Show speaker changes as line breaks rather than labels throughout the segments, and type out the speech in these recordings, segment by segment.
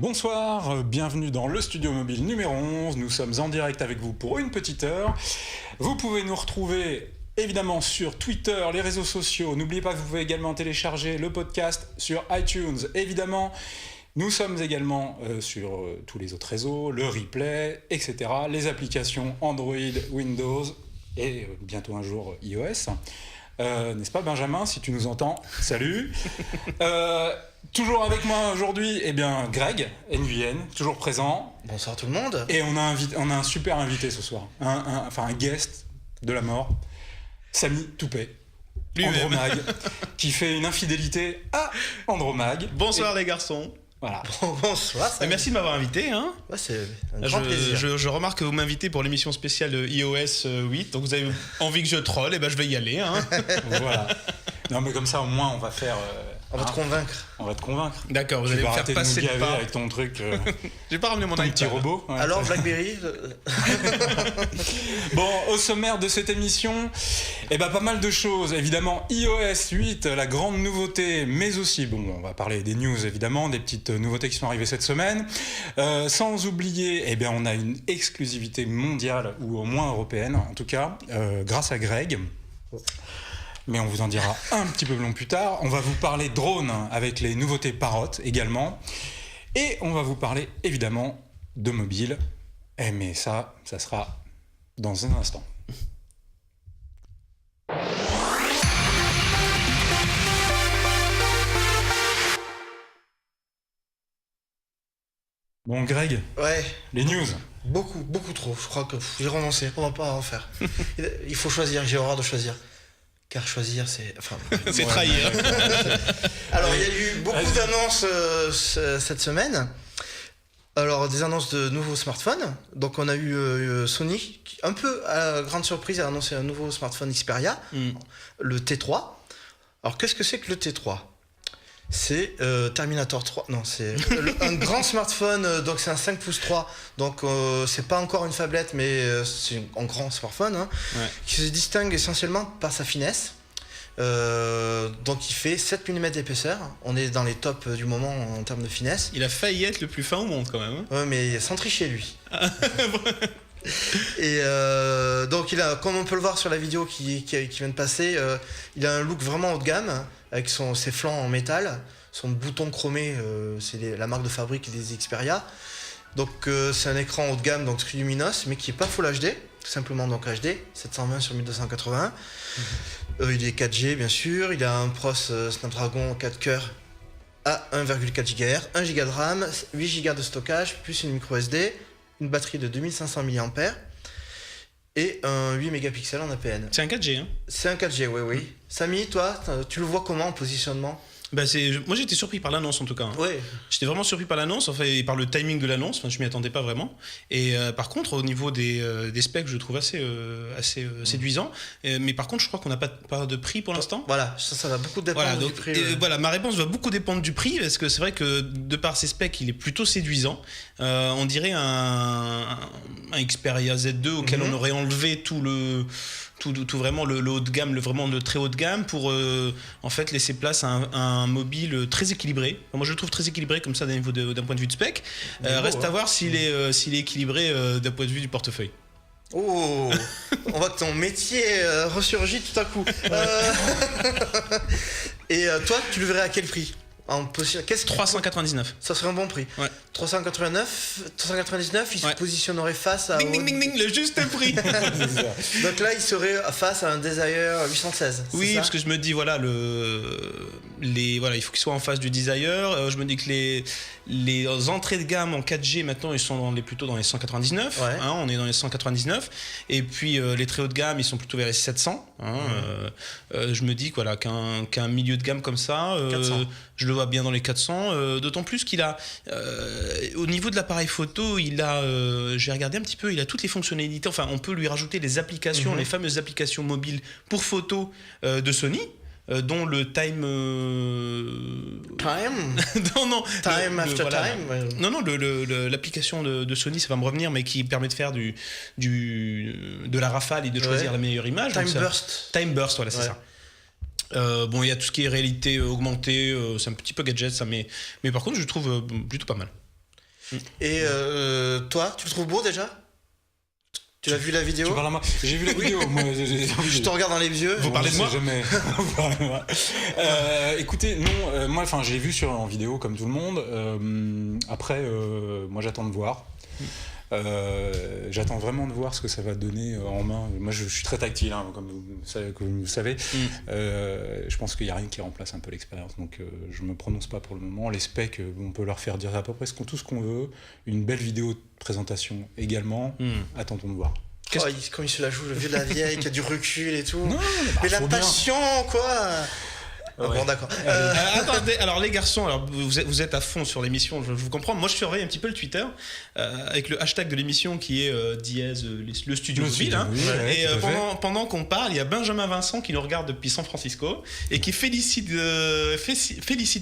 Bonsoir, bienvenue dans le studio mobile numéro 11. Nous sommes en direct avec vous pour une petite heure. Vous pouvez nous retrouver évidemment sur Twitter, les réseaux sociaux. N'oubliez pas que vous pouvez également télécharger le podcast sur iTunes. Évidemment, nous sommes également sur tous les autres réseaux, le replay, etc. Les applications Android, Windows et bientôt un jour iOS. N'est-ce pas Benjamin, si tu nous entends? Salut. Toujours avec moi aujourd'hui, Greg, NVN, toujours présent.
Bonsoir tout le monde.
Et on a un super invité ce soir, un guest de la mort, Samy Toupet, Andromag, qui fait une infidélité à Andromag.
Bonsoir les garçons.
Voilà.
Bonsoir.
Merci de m'avoir invité.
Ouais, c'est un grand plaisir.
Je remarque que vous m'invitez pour l'émission spéciale iOS 8, donc vous avez envie que je troll, et je vais y aller.
Voilà. Non mais comme ça au moins on va faire...
On va te convaincre.
On va te convaincre.
D'accord, vous allez me faire passer le pas.
Avec ton truc...
J'ai pas ramené mon
petit robot.
Ouais, alors BlackBerry
Bon, au sommaire de cette émission, pas mal de choses. Évidemment, iOS 8, la grande nouveauté, mais aussi, on va parler des news évidemment, des petites nouveautés qui sont arrivées cette semaine. Sans oublier, on a une exclusivité mondiale, ou au moins européenne en tout cas, grâce à Greg. Mais on vous en dira un petit peu plus tard. On va vous parler drone avec les nouveautés Parrot également. Et on va vous parler évidemment de mobile. Mais ça sera dans un instant. Bon Greg,
ouais.
Les news.
Beaucoup trop. Je crois que j'ai renoncé. On va pas en faire. Il faut choisir. J'ai horreur de choisir. Car choisir, c'est...
c'est trahir.
Alors, il y a eu beaucoup d'annonces cette semaine. Alors, des annonces de nouveaux smartphones. Donc, on a eu Sony, qui, un peu à la grande surprise, a annoncé un nouveau smartphone Xperia, le T3. Alors, qu'est-ce que c'est que le T3 ? C'est Terminator 3. Non, c'est un grand smartphone, donc c'est un 5 pouces 3. Donc c'est pas encore une phablette, mais c'est un grand smartphone qui se distingue essentiellement par sa finesse. Donc il fait 7 mm d'épaisseur. On est dans les tops du moment en termes de finesse.
Il a failli être le plus fin au monde quand même.
Ouais, mais sans tricher lui. Et donc il a, comme on peut le voir sur la vidéo qui vient de passer, il a un look vraiment haut de gamme avec ses flancs en métal, son bouton chromé, c'est la marque de fabrique des Xperia. Donc c'est un écran haut de gamme, donc très luminos, mais qui est pas Full HD, tout simplement donc HD, 720 sur 1280. Il est 4G bien sûr, il a un processeur Snapdragon 4 cœurs à 1,4 GHz, 1 Go de RAM, 8 Go de stockage, plus une micro SD, une batterie de 2500 mAh et un 8 mégapixels en APN.
C'est un 4G, hein ?
C'est un 4G, oui. Samy, toi, tu le vois comment en positionnement ?
Moi j'étais surpris par l'annonce en tout cas.
Ouais.
J'étais vraiment surpris par l'annonce, et par le timing de l'annonce, je m'y attendais pas vraiment. Et par contre au niveau des specs, je trouve assez séduisant. Mais par contre je crois qu'on n'a pas de prix pour l'instant.
Voilà, ça va beaucoup dépendre du prix.
Voilà, ma réponse va beaucoup dépendre du prix, parce que c'est vrai que de par ses specs il est plutôt séduisant. On dirait un Xperia Z2 auquel on aurait enlevé tout vraiment le haut de gamme, vraiment le très haut de gamme, pour en fait laisser place à un mobile très équilibré. Moi je le trouve très équilibré comme ça d'un point de vue de spec. Reste à voir s'il est équilibré d'un point de vue du portefeuille.
Oh, on voit que ton métier ressurgit tout à coup. Et toi, tu le verrais à quel prix ? Qu'est-ce
399.
Ça serait un bon prix.
Ouais.
399, il se positionnerait face à...
Ding, le juste prix.
Donc là, il serait face à un Desire 816.
Oui, parce que je me dis, il faut qu'il soit en face du Desire. Je me dis que les entrées de gamme en 4G, maintenant, ils sont plutôt dans les 199.
Ouais.
On est dans les 199. Et puis, les très hauts de gamme, ils sont plutôt vers les 700. Je me dis qu'un milieu de gamme comme ça, je le vois bien dans les 400. D'autant plus qu'il a... au niveau de l'appareil photo, j'ai regardé un petit peu, il a toutes les fonctionnalités. Enfin, on peut lui rajouter les applications, les fameuses applications mobiles pour photo de Sony. Dont le time l'application de Sony, ça va me revenir, mais qui permet de faire de la rafale et de choisir la meilleure image. Time Burst, voilà, c'est ça. Il y a tout ce qui est réalité augmentée, c'est un petit peu gadget ça, mais par contre je le trouve plutôt pas mal.
Et toi, tu le trouves beau déjà? Tu l'as vu la vidéo?
Tu parles à moi. J'ai vu la vidéo. Moi,
Je te regarde dans les yeux.
Vous parlez de moi?
Jamais. Écoutez, non, moi, enfin, j'ai vu en vidéo comme tout le monde. Après, moi, j'attends de voir. J'attends vraiment de voir ce que ça va donner en main. Moi, je suis très tactile, hein, comme vous le savez. Je pense qu'il n'y a rien qui remplace un peu l'expérience. Donc, je ne me prononce pas pour le moment. Les specs, on peut leur faire dire à peu près tout ce qu'on veut. Une belle vidéo de présentation également. Attendons de voir.
Comme il se la joue, le vieux de la vieille qui a du recul et tout.
Non,
mais la passion, quoi. Ah bon, d'accord.
Attendez, alors les garçons, alors vous êtes à fond sur l'émission, je vous comprends. Moi, je surveille un petit peu le Twitter avec le hashtag de l'émission qui est dièse le studio mobile. Hein.
Ouais,
et pendant qu'on parle, il y a Benjamin Vincent qui nous regarde depuis San Francisco et qui félicite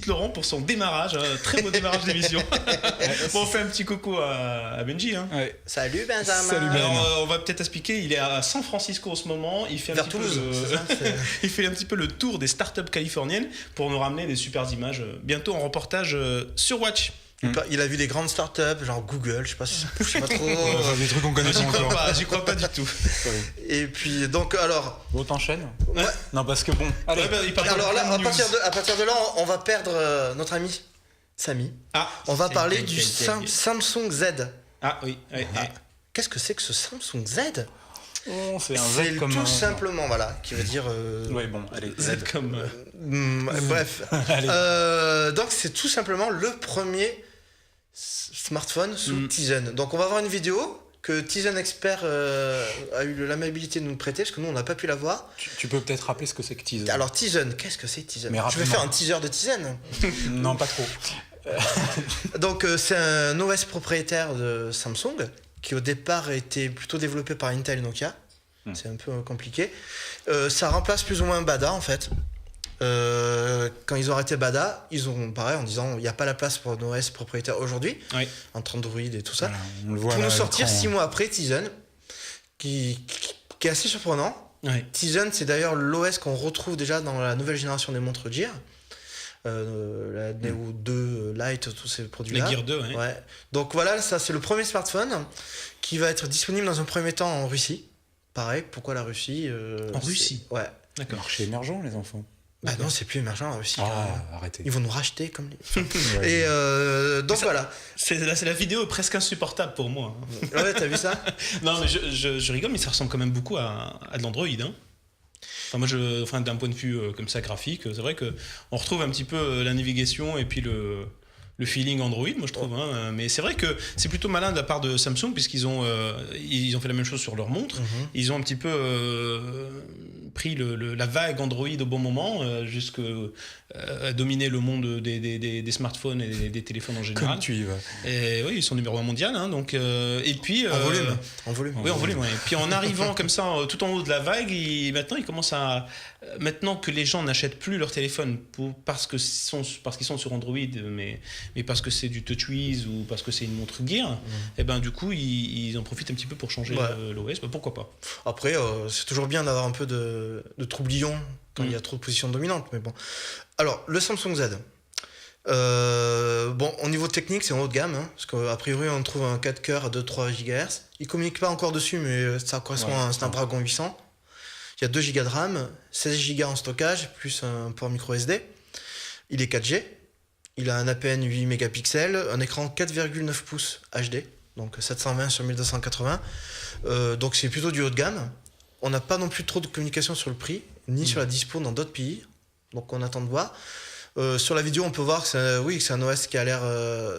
Laurent pour son démarrage, très beau démarrage d'émission. Bon, on fait un petit coucou à Benji. Hein.
Ouais. Salut Benjamin.
Salut Ben.
Alors, on va peut-être expliquer. Il est à San Francisco en ce moment. Il fait un petit
Toulouse,
il fait un petit peu le tour des startups californiennes pour nous ramener des super images. Bientôt en reportage sur Watch.
Il a vu des grandes startups, genre Google, je sais pas trop.
Des trucs qu'on connaît pas encore.
J'y crois pas du tout.
Et puis, donc, alors.
Bon, t'enchaînes.
Ouais.
Non, parce que bon. Allez.
Alors là, à partir de là, on va perdre notre ami Samy. On va parler du Samsung Z.
Ah oui.
Qu'est-ce que c'est que ce Samsung Z?
C'est un Z comme
tout simplement, voilà, qui veut dire.
Oui, bon, allez.
Z comme.
Bref. Donc, c'est tout simplement le premier smartphone sous Tizen. Donc, on va voir une vidéo que Tizen Expert a eu l'amabilité de nous prêter, parce que nous, on n'a pas pu la voir.
Tu peux peut-être rappeler ce que c'est que Tizen.
Alors, Tizen, qu'est-ce que c'est Tizen?
Je
vais faire un teaser de Tizen.
Non, pas trop.
Donc, c'est un OS propriétaire de Samsung, qui au départ était plutôt développé par Intel et Nokia. C'est un peu compliqué. Ça remplace plus ou moins Bada en fait. Quand ils ont arrêté Bada, ils ont pareil en disant il n'y a pas la place pour un OS propriétaire aujourd'hui, entre Android et tout ça.
Voilà, on le voit
pour
là,
nous sortir
l'écran.
6 mois après Tizen, qui est assez surprenant. Tizen, c'est d'ailleurs l'OS qu'on retrouve déjà dans la nouvelle génération des montres Gear. La Neo 2 Lite, tous ces produits-là.
Les Gear 2,
ouais. Donc voilà, ça c'est le premier smartphone qui va être disponible dans un premier temps en Russie. Pareil, pourquoi la Russie
En Russie?
Ouais.
D'accord.
Marché émergent, les enfants.
Bah non, c'est plus émergent la Russie.
Arrêtez.
Ils vont nous racheter comme les...
Ouais.
Et donc voilà.
C'est la vidéo est presque insupportable pour moi.
Ouais, t'as vu ça?
Non, mais je rigole, mais ça ressemble quand même beaucoup à de l'Android. Hein. Enfin, d'un point de vue comme ça graphique, c'est vrai que on retrouve un petit peu la navigation et puis le feeling Android, moi je trouve. Hein. Mais c'est vrai que c'est plutôt malin de la part de Samsung puisqu'ils ont fait la même chose sur leur montre. Ils ont un petit peu pris la vague Android au bon moment, jusqu'à dominer le monde des smartphones et des téléphones en général.
Comme tu y vas.
Et oui, ils sont numéro 1 mondial. Hein, donc, et puis,
en volume.
Oui, en volume. Ouais. Et puis en arrivant comme ça, tout en haut de la vague, maintenant ils commencent à... Maintenant que les gens n'achètent plus leur téléphone parce qu'ils sont sur Android, mais parce que c'est du TouchWiz ou parce que c'est une montre Gear, et ben du coup ils en profitent un petit peu pour changer l'OS. Ben, pourquoi pas?
Après, c'est toujours bien d'avoir un peu de troublion quand il y a trop de positions dominantes, mais bon. Alors, le Samsung Z. Bon, au niveau technique, c'est en haut de gamme, hein, parce qu'a priori, on trouve un 4 coeurs à 2-3 GHz. Il communique pas encore dessus, mais ça correspond à un Snapdragon 800. Il y a 2 Go de RAM, 16 Go en stockage, plus un port micro SD. Il est 4G. Il a un APN 8 mégapixels, un écran 4,9 pouces HD, donc 720 sur 1280. Donc c'est plutôt du haut de gamme. On n'a pas non plus trop de communication sur le prix, ni sur la dispo dans d'autres pays. Donc on attend de voir. Sur la vidéo, on peut voir que c'est un OS qui a l'air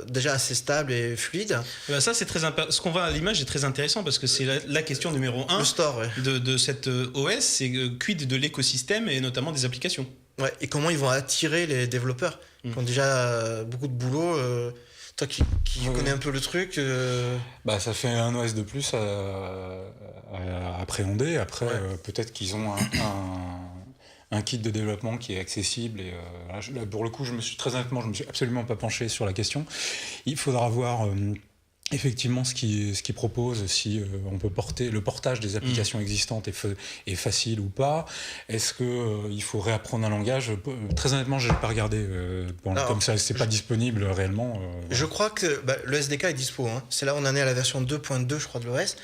déjà assez stable et fluide.
Et ben ça, c'est ce qu'on voit à l'image est très intéressant parce que c'est la question numéro 1
le store,
de cette OS, c'est quid de l'écosystème et notamment des applications.
Ouais, et comment ils vont attirer les développeurs qui ont déjà beaucoup de boulot. Toi qui connais un peu le truc.
Bah, ça fait un OS de plus à appréhender. Après, peut-être qu'ils ont un kit de développement qui est accessible. Et là, pour le coup, très honnêtement, je me suis absolument pas penché sur la question. Il faudra voir Effectivement, ce qui propose, si on peut porter le portage des applications existantes est facile ou pas. Est-ce que il faut réapprendre un langage? Très honnêtement, je n'ai pas regardé. Comme ça, c'est pas disponible réellement.
Je crois que le SDK est dispo. Hein. C'est là où on en est à la version 2.2, je crois, de l'OS.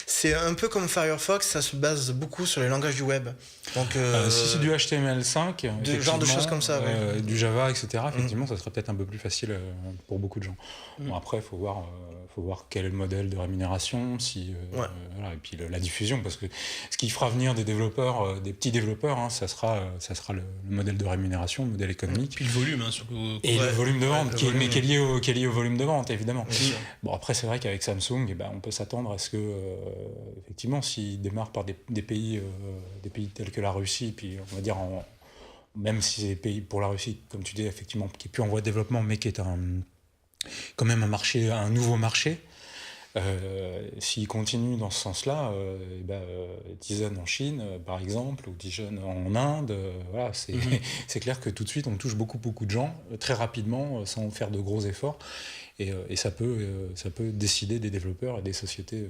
C'est un peu comme Firefox, ça se base beaucoup sur les langages du web. Donc,
si c'est du HTML5,
genre de choses comme ça,
du Java, etc. Effectivement, ça serait peut-être un peu plus facile pour beaucoup de gens. Bon, après, il faut voir quel est le modèle de rémunération, et puis la diffusion, parce que ce qui fera venir des développeurs, des petits développeurs, hein, ça sera le modèle de rémunération, le modèle économique.
Puis le volume, hein, surtout.
Et le volume de vente, qui est lié au volume de vente, évidemment. Bon, après, c'est vrai qu'avec Samsung, on peut s'attendre à ce que, effectivement, s'ils démarrent par des pays tels que la Russie, puis on va dire, même si c'est des pays pour la Russie, comme tu dis, effectivement, qui est plus en voie de développement, mais qui est quand même un nouveau marché. S'il continue dans ce sens-là, Tizen en Chine, par exemple, ou Tizen en Inde, c'est clair que tout de suite on touche beaucoup de gens très rapidement, sans faire de gros efforts, et ça peut décider des développeurs et des sociétés,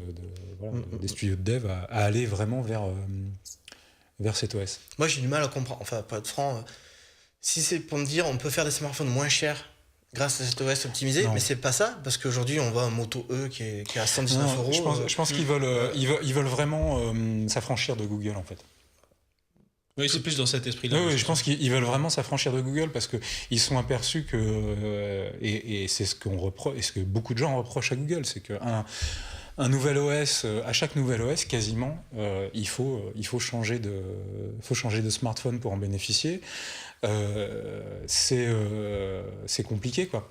des studios de dev à aller vraiment vers cet OS.
Moi j'ai du mal à comprendre, enfin pas de franc, si c'est pour me dire on peut faire des smartphones moins chers grâce à cet OS optimisé, mais c'est pas ça, parce qu'aujourd'hui on voit un Moto E qui est à 119 euros.
Je pense qu'ils veulent vraiment s'affranchir de Google en fait.
Oui, c'est plus dans cet esprit-là.
Oui, je pense qu'ils veulent vraiment s'affranchir de Google parce qu'ils sont aperçus que, et c'est ce que beaucoup de gens reprochent à Google, c'est qu'un nouvel OS, à chaque nouvel OS quasiment, il faut changer de smartphone pour en bénéficier. C'est compliqué quoi.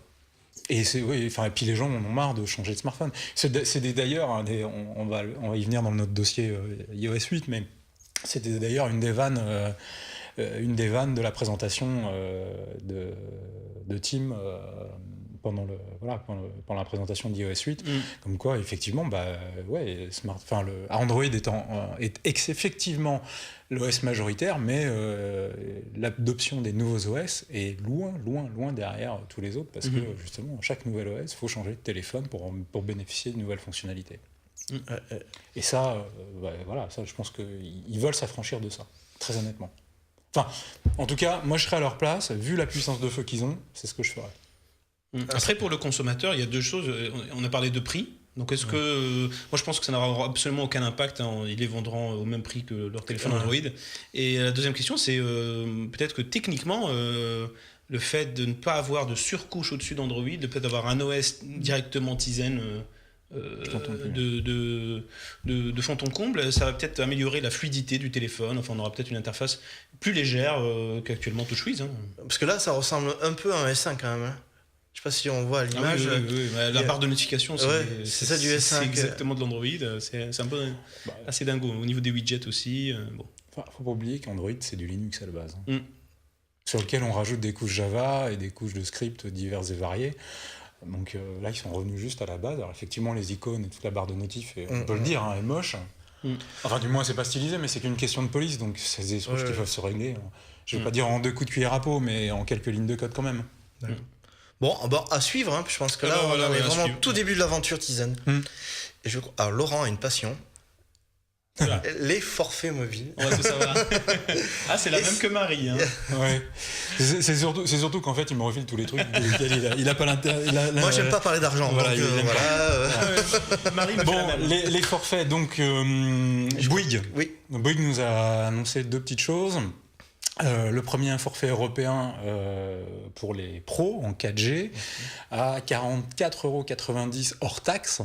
Et puis les gens en ont marre de changer de smartphone. D'ailleurs, on va y venir dans notre dossier iOS 8, mais c'était d'ailleurs une des vannes de la présentation de Tim pendant la présentation d'iOS 8, comme quoi effectivement Android est effectivement l'OS majoritaire, mais l'adoption des nouveaux OS est loin derrière tous les autres, parce que justement chaque nouvel OS il faut changer de téléphone pour bénéficier de nouvelles fonctionnalités. Et ça, ça, je pense qu'ils veulent s'affranchir de ça, très honnêtement. Enfin, en tout cas, moi je serais à leur place, vu la puissance de feu qu'ils ont, c'est ce que je ferais.
Après, pour le consommateur, il y a deux choses. On a parlé de prix. Donc, est-ce que. Moi, je pense que ça n'aura absolument aucun impact. Hein. Ils les vendront au même prix que leur téléphone Android. Et la deuxième question, c'est peut-être que techniquement, le fait de ne pas avoir de surcouche au-dessus d'Android, de peut-être avoir un OS directement Tizen de fond en comble, ça va peut-être améliorer la fluidité du téléphone. Enfin, on aura peut-être une interface plus légère qu'actuellement TouchWiz. Hein.
Parce que là, ça ressemble un peu à un S5 quand même. Hein. Je sais pas si on voit à l'image.
Oui. La barre de notification,
c'est ça du S5.
C'est exactement de l'Android. C'est un peu assez dingo. Au niveau des widgets aussi.
Faut pas oublier qu'Android, c'est du Linux à la base. Hein. Sur lequel on rajoute des couches Java et des couches de scripts diverses et variées. Donc là, ils sont revenus juste à la base. Alors effectivement, les icônes et toute la barre de notifs, on peut le dire, est moche. Enfin, du moins, c'est pas stylisé, mais c'est qu'une question de police. Donc c'est des choses qui peuvent se régler. Je vais pas dire en 2 coups de cuillère à peau, mais en quelques lignes de code quand même.
Bon, à suivre, hein, je pense que là, on est vraiment tout début de l'aventure Tizen. Et alors, Laurent a une passion. Voilà. Les forfaits mobiles.
On va tout savoir. C'est la même que Marie. Hein.
Ouais. C'est surtout qu'en fait, il me refile tous les trucs. Il a pas l'intérêt.
Moi, j'aime pas parler d'argent.
Voilà,
Marie me fait la même.
Les forfaits, donc Bouygues.
Oui.
Bouygues nous a annoncé 2 petites choses. Le premier, un forfait européen pour les pros en 4G à 44,90 € hors taxe,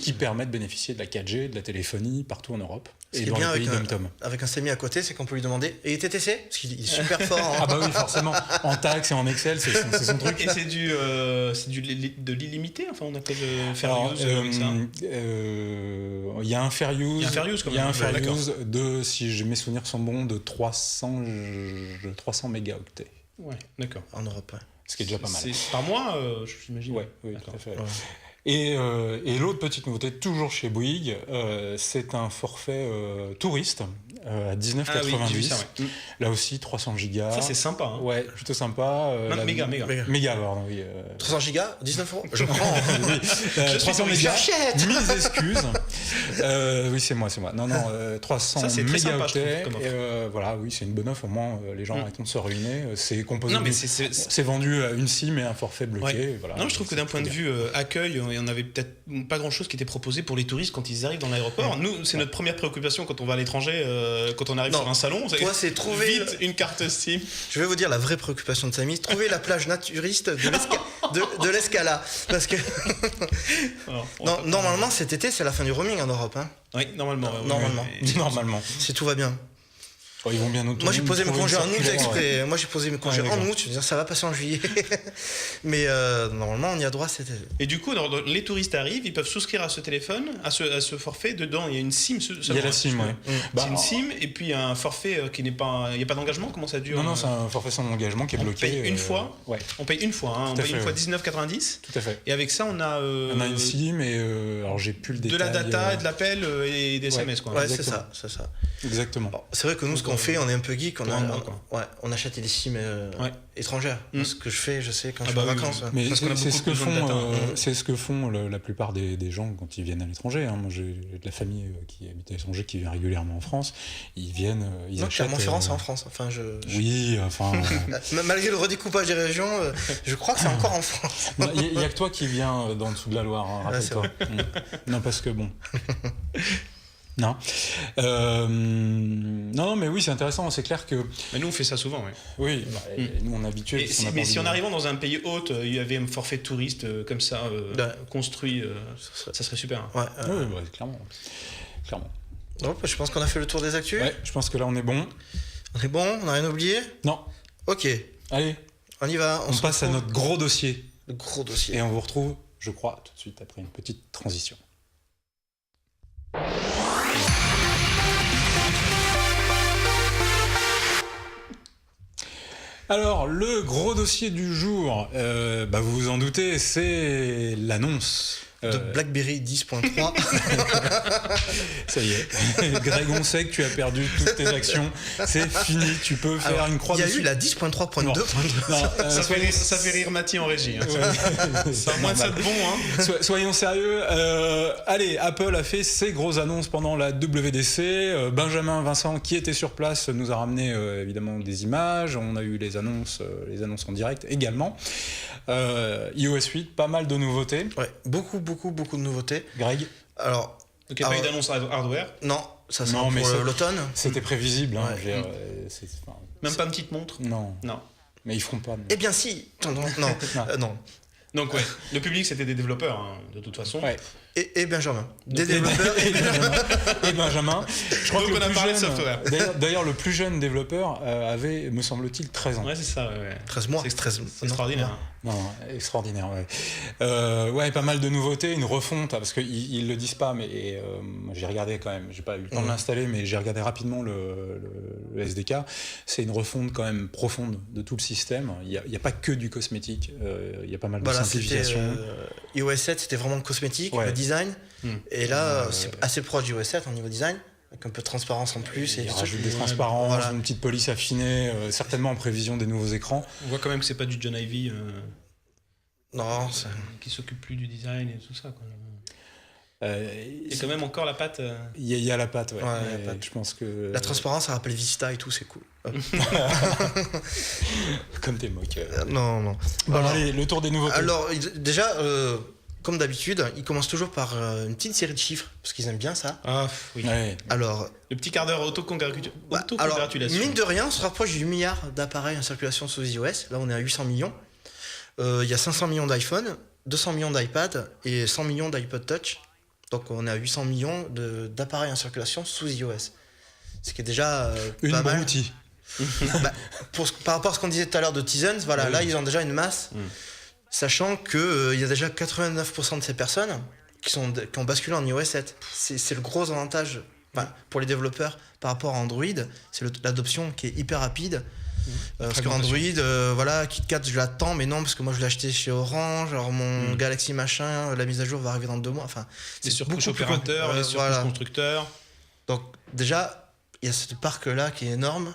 qui permet de bénéficier de la 4G, de la téléphonie partout en Europe.
Et dans les pays d'Om-Tom. Avec un SEMI à côté, c'est qu'on peut lui demander. Et TTC? Parce qu'il est super fort.
Ah bah oui, forcément. En taxe et en Excel, c'est son truc.
Et c'est de l'illimité, enfin on appelle fair use.
Il y a un fair use.
Il y a un fair use, quand même.
Il y a un fair use de, si mes souvenirs sont bons, de 300 mégaoctets.
Ouais, d'accord.
En Europe,
ce qui est déjà pas mal.
C'est par mois, j'imagine.
Oui, tout à fait. Ouais. Et l'autre petite nouveauté, toujours chez Bouygues, c'est un forfait touriste à 19,90.
Ah oui, j'ai vu ça, ouais.
Là aussi 300 gigas.
Ça c'est sympa. Hein.
Ouais, plutôt sympa.
Méga.
Méga, pardon, oui.
300 gigas, 19 €. Je prends.
Oui,
Je
300
suis
mégas.
j'achète.
Mille excuses. Oui, c'est moi. Non, 300
Ça, c'est très sympa, je
mégaoctets.
trouve, comme
Et voilà, oui, c'est une bonne offre. Au moins, les gens arrêtent de se ruiner. C'est composé.
Non, mais
c'est vendu à une SIM et un forfait bloqué.
Ouais.
Voilà,
non, je trouve que d'un point de vue accueil, il y en avait peut-être pas grand-chose qui était proposé pour les touristes quand ils arrivent dans l'aéroport. Nous, c'est notre première préoccupation quand on va à l'étranger, quand on arrive sur un salon.
Toi, c'est trouver
vite une carte SIM.
Je vais vous dire la vraie préoccupation de Samy, trouver la plage naturiste de l'Escala. Parce que normalement, cet été, c'est la fin du roaming en Europe. Hein.
Oui, normalement.
Normalement.
Si tout va bien.
Oh, ils vont bien nous
Moi j'ai posé mes congés en août
circulaire,
exprès. Moi j'ai posé mes congés en août. Je veux dire ça va passer en juillet. Mais normalement on y a droit cet été.
Et du coup, les touristes arrivent, ils peuvent souscrire à ce téléphone, à ce forfait. Dedans, il y a une SIM.
Il y a la SIM, oui.
C'est une SIM et puis un forfait qui n'est pas. Il n'y a pas d'engagement. Comment ça dure?
Non, c'est un forfait sans engagement qui est bloqué.
On paye une fois.
Ouais.
On paye une fois. On paye une fois 19,90.
Tout à fait.
Et avec ça, on a
une SIM et alors j'ai plus le détail.
De la data, de l'appel et des SMS quoi.
Ouais, c'est ça.
Exactement.
Bon, c'est vrai que nous, ce qu'on fait, on est un peu geek. On achète des SIM étrangères. Moi, ce que je fais, je sais, quand je suis en vacances.
Mais
parce qu'on a
c'est ce que
besoin de data.
c'est ce que font la plupart des gens quand ils viennent à l'étranger. Moi, j'ai de la famille qui habite à l'étranger, qui vient régulièrement en France. Ils viennent, ils achètent.
Clermont-Ferrand, c'est en France. Enfin,
Oui, enfin.
Malgré le redécoupage des régions, je crois que c'est encore en France.
Il n'y a que toi qui viens dans le dessous de la Loire, hein, rappelle-toi. Non, parce que bon. Non. Non, mais oui, c'est intéressant. C'est clair que.
Mais nous, on fait ça souvent, oui.
Oui, nous, on est habitués.
Mais si en arrivant dans un pays hôte, il y avait un forfait touriste comme ça, construit, ça serait super.
Oui, clairement.
Donc, je pense qu'on a fait le tour des actus.
Ouais, je pense que là, on est bon.
On est bon, on n'a rien oublié?
Non.
Ok.
Allez.
On y va.
On passe à notre gros dossier.
Le gros dossier.
Et on vous retrouve, je crois, tout de suite après une petite transition. Alors, le gros dossier du jour, vous vous en doutez, c'est l'annonce
de BlackBerry 10.3.
Ça y est, Greg, on sait que tu as perdu toutes tes actions, c'est fini, tu peux faire une croix dessus.
Il y a eu la 10.3.2.
Ça fait rire Mathie en régie. Ça a moins de ça de bon.
Soyons sérieux. Allez, Apple a fait ses grosses annonces pendant la WDC. Benjamin Vincent, qui était sur place, nous a ramené évidemment des images. On a eu les annonces en direct également. iOS 8, pas mal de nouveautés.
Ouais, beaucoup de nouveautés.
Greg?
Alors,
donc il n'y a pas eu d'annonce hardware?
Non, ça c'est pour l'automne.
C'était prévisible. Hein,
même pas une petite montre?
Non. Mais ils feront pas.
Eh bien si. Non.
Donc ouais, le public c'était des développeurs de toute façon.
Ouais.
Et Benjamin. Des développeurs
et Benjamin. Je crois
donc
que
on a parlé de software.
D'ailleurs, le plus jeune développeur avait, me semble-t-il, 13 ans.
Ouais, c'est ça. Ouais.
13 mois.
C'est extraordinaire.
Non, extraordinaire, ouais. Pas mal de nouveautés, une refonte, parce qu'ils le disent pas, mais j'ai regardé quand même, j'ai pas eu le temps de l'installer, mais j'ai regardé rapidement le SDK. C'est une refonte quand même profonde de tout le système. Il y a pas que du cosmétique, il y a pas mal de simplifications.
iOS 7, c'était vraiment cosmétique, le design. Et là, c'est assez proche d'iOS 7 en niveau design. Avec un peu de transparence en plus.
Il rajoute des transparences, une petite police affinée, certainement en prévision des nouveaux écrans.
On voit quand même que c'est pas du John Ivey qui s'occupe plus du design et tout ça. Quoi. Il y a quand même encore la patte.
Il y a la patte, ouais.
La patte.
Je pense que...
La transparence, ça rappelle Vista et tout, c'est cool.
Comme t'es moque.
Non.
Bon, allez, le tour des nouveautés.
Alors, déjà... comme d'habitude, ils commencent toujours par une petite série de chiffres, parce qu'ils aiment bien ça.
Ah, oui.
Ouais.
Alors,
le petit quart d'heure autocongratulation.
Mine de rien, on se rapproche du 8 milliard d'appareils en circulation sous iOS. Là, on est à 800 millions. Il y a 500 millions d'iPhone, 200 millions d'iPad et 100 millions d'iPod Touch. Donc, on est à 800 millions d'appareils en circulation sous iOS. Ce qui est déjà pas mal.
Outil.
Par rapport à ce qu'on disait tout à l'heure de Tizen, voilà, là, ils ont déjà une masse. Sachant qu'il y a déjà 89% de ces personnes qui ont basculé en iOS 7. C'est le gros avantage pour les développeurs par rapport à Android. C'est l'adoption qui est hyper rapide. Parce qu'Android, KitKat, je l'attends, mais non, parce que moi je l'ai acheté chez Orange. Alors mon Galaxy machin, la mise à jour va arriver dans 2 mois. Enfin,
les surcouches opérateurs, les surcouches constructeurs.
Donc déjà, il y a ce parc-là qui est énorme.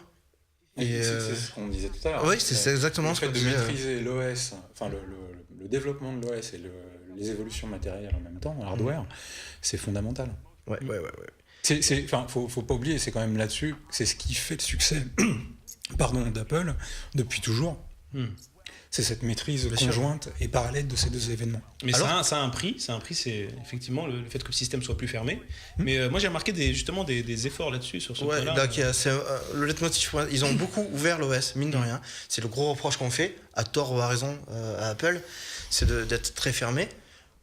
Et c'est ce qu'on disait tout à l'heure.
Oui, c'est exactement ce qu'on disait.
Le fait de maîtriser l'OS, enfin le développement de l'OS et les évolutions matérielles en même temps, hardware, c'est fondamental.
Ouais.
Faut pas oublier, c'est quand même là-dessus, c'est ce qui fait le succès d'Apple depuis toujours. C'est cette maîtrise conjointe et parallèle de ces deux événements.
Mais ça a un prix, c'est effectivement le fait que le système soit plus fermé. Mais moi j'ai remarqué des efforts là-dessus sur ce point-là.
Le leitmotiv, ils ont beaucoup ouvert l'OS, mine de rien. C'est le gros reproche qu'on fait, à tort ou à raison, à Apple, c'est d'être très fermé.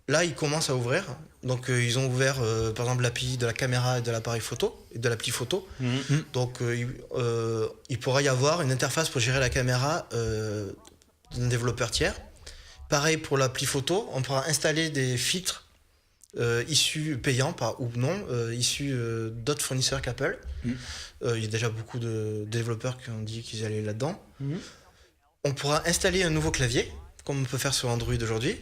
Là, ils commencent à ouvrir. Donc, ils ont ouvert, par exemple, l'API de la caméra et de l'appareil photo, et de l'appli photo. Donc, il pourra y avoir une interface pour gérer la caméra d'un développeur tiers. Pareil pour l'appli photo, on pourra installer des filtres issus payants ou non, issus d'autres fournisseurs qu'Apple. Il y a déjà beaucoup de développeurs qui ont dit qu'ils allaient là-dedans. On pourra installer un nouveau clavier, comme on peut faire sur Android aujourd'hui.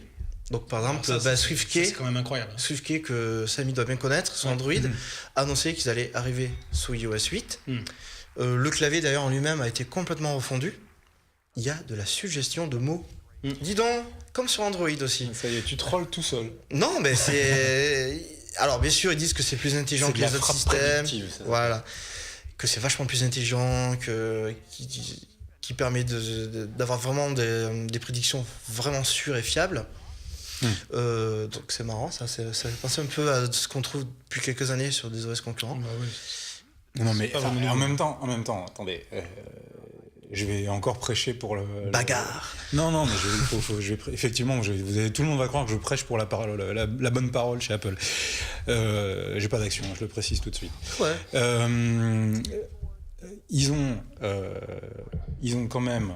Donc par exemple, SwiftKey,
c'est quand même incroyable.
SwiftKey que Samy doit bien connaître sur Android, a annoncé qu'ils allaient arriver sous iOS 8. Le clavier d'ailleurs en lui-même a été complètement refondu. Il y a de la suggestion de mots. Dis donc, comme sur Android aussi.
Ça y est, tu trolls tout seul.
Non, mais c'est... Alors bien sûr, ils disent que c'est plus intelligent que les autres systèmes. Voilà. Que c'est vachement plus intelligent, qui permet d'avoir vraiment des prédictions vraiment sûres et fiables. Donc c'est marrant, ça fait penser un peu à ce qu'on trouve depuis quelques années sur des OS concurrents.
Non mais en même temps, attendez, je vais encore prêcher pour le
bagarre.
Non, mais effectivement, tout le monde va croire que je prêche pour la bonne parole chez Apple. J'ai pas d'action, je le précise tout de suite. Ils ont quand même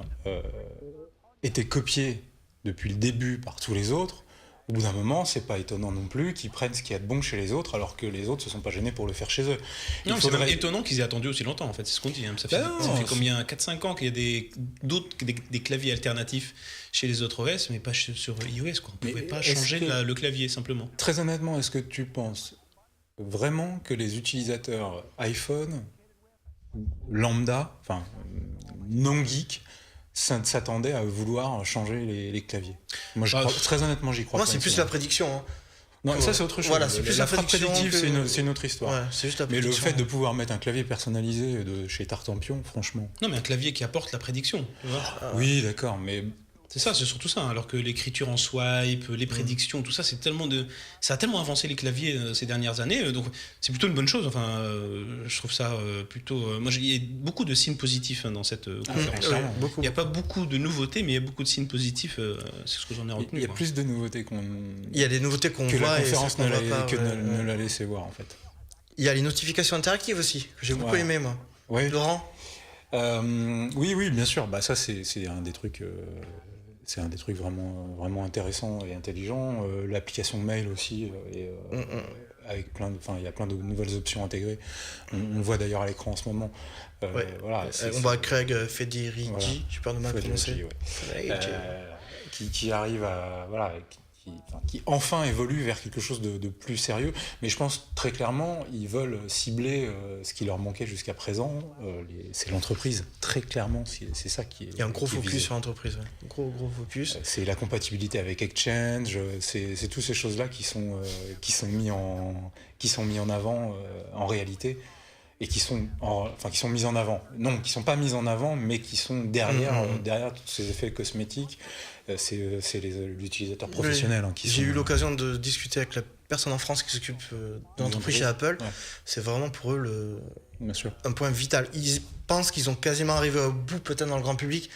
été copiés depuis le début par tous les autres. Au bout d'un moment, c'est pas étonnant non plus qu'ils prennent ce qu'il y a de bon chez les autres, alors que les autres se sont pas gênés pour le faire chez eux.
C'est même étonnant qu'ils aient attendu aussi longtemps, en fait, c'est ce qu'on dit. Ça fait combien 4-5 ans qu'il y a des claviers alternatifs chez les autres OS, mais pas sur iOS, quoi. On pouvait pas changer le clavier, simplement.
Très honnêtement, est-ce que tu penses vraiment que les utilisateurs iPhone, lambda, enfin non geek, s'attendait à vouloir changer les claviers? Moi, très honnêtement, j'y crois.
Moi, c'est plus la prédiction. Hein.
Non, ça c'est autre chose.
Voilà, c'est plus la prédiction
prédictive, c'est une autre histoire.
Ouais, c'est juste la
mais le fait de pouvoir mettre un clavier personnalisé de chez Tartampion, franchement.
Non, mais un clavier qui apporte la prédiction. Tu vois.
Oui, d'accord, mais
c'est surtout ça. Alors que l'écriture en swipe, les prédictions, tout ça, ça a tellement avancé les claviers ces dernières années. Donc c'est plutôt une bonne chose. Enfin, je trouve ça plutôt. Moi, il y a beaucoup de signes positifs dans cette conférence. Il n'y a pas beaucoup de nouveautés, mais il y a beaucoup de signes positifs. C'est ce que j'en ai retenu.
Il y a plus de nouveautés
Il y a des nouveautés qu'on
que
voit
la conférence
ne
l'a laissé voir en fait.
Il y a les notifications interactives aussi que j'ai beaucoup aimé moi.
Oui.
Laurent.
Oui, bien sûr. Bah ça c'est un des trucs. C'est un des trucs vraiment intéressants et intelligents. L'application mail aussi, avec il y a plein de nouvelles options intégrées. On le voit d'ailleurs à l'écran en ce moment. Voilà,
on voit Craig Federighi, j'ai peur de mal prononcer.
Qui arrive à qui enfin évolue vers quelque chose de plus sérieux. Mais je pense très clairement, ils veulent cibler ce qui leur manquait jusqu'à présent. C'est l'entreprise, très clairement, c'est ça qui est.
Il y a un gros focus sur l'entreprise, gros focus.
C'est la compatibilité avec Exchange, c'est toutes ces choses-là qui sont mis en avant en réalité. Et qui sont mises en avant. Non, qui sont pas mises en avant, mais qui sont derrière tous ces effets cosmétiques. C'est l'utilisateur professionnel qui
J'ai eu l'occasion de discuter avec la personne en France qui s'occupe de l'entreprise chez Apple. Ouais. C'est vraiment pour eux un point vital. Ils pensent qu'ils ont quasiment arrivé au bout, peut-être dans le grand public,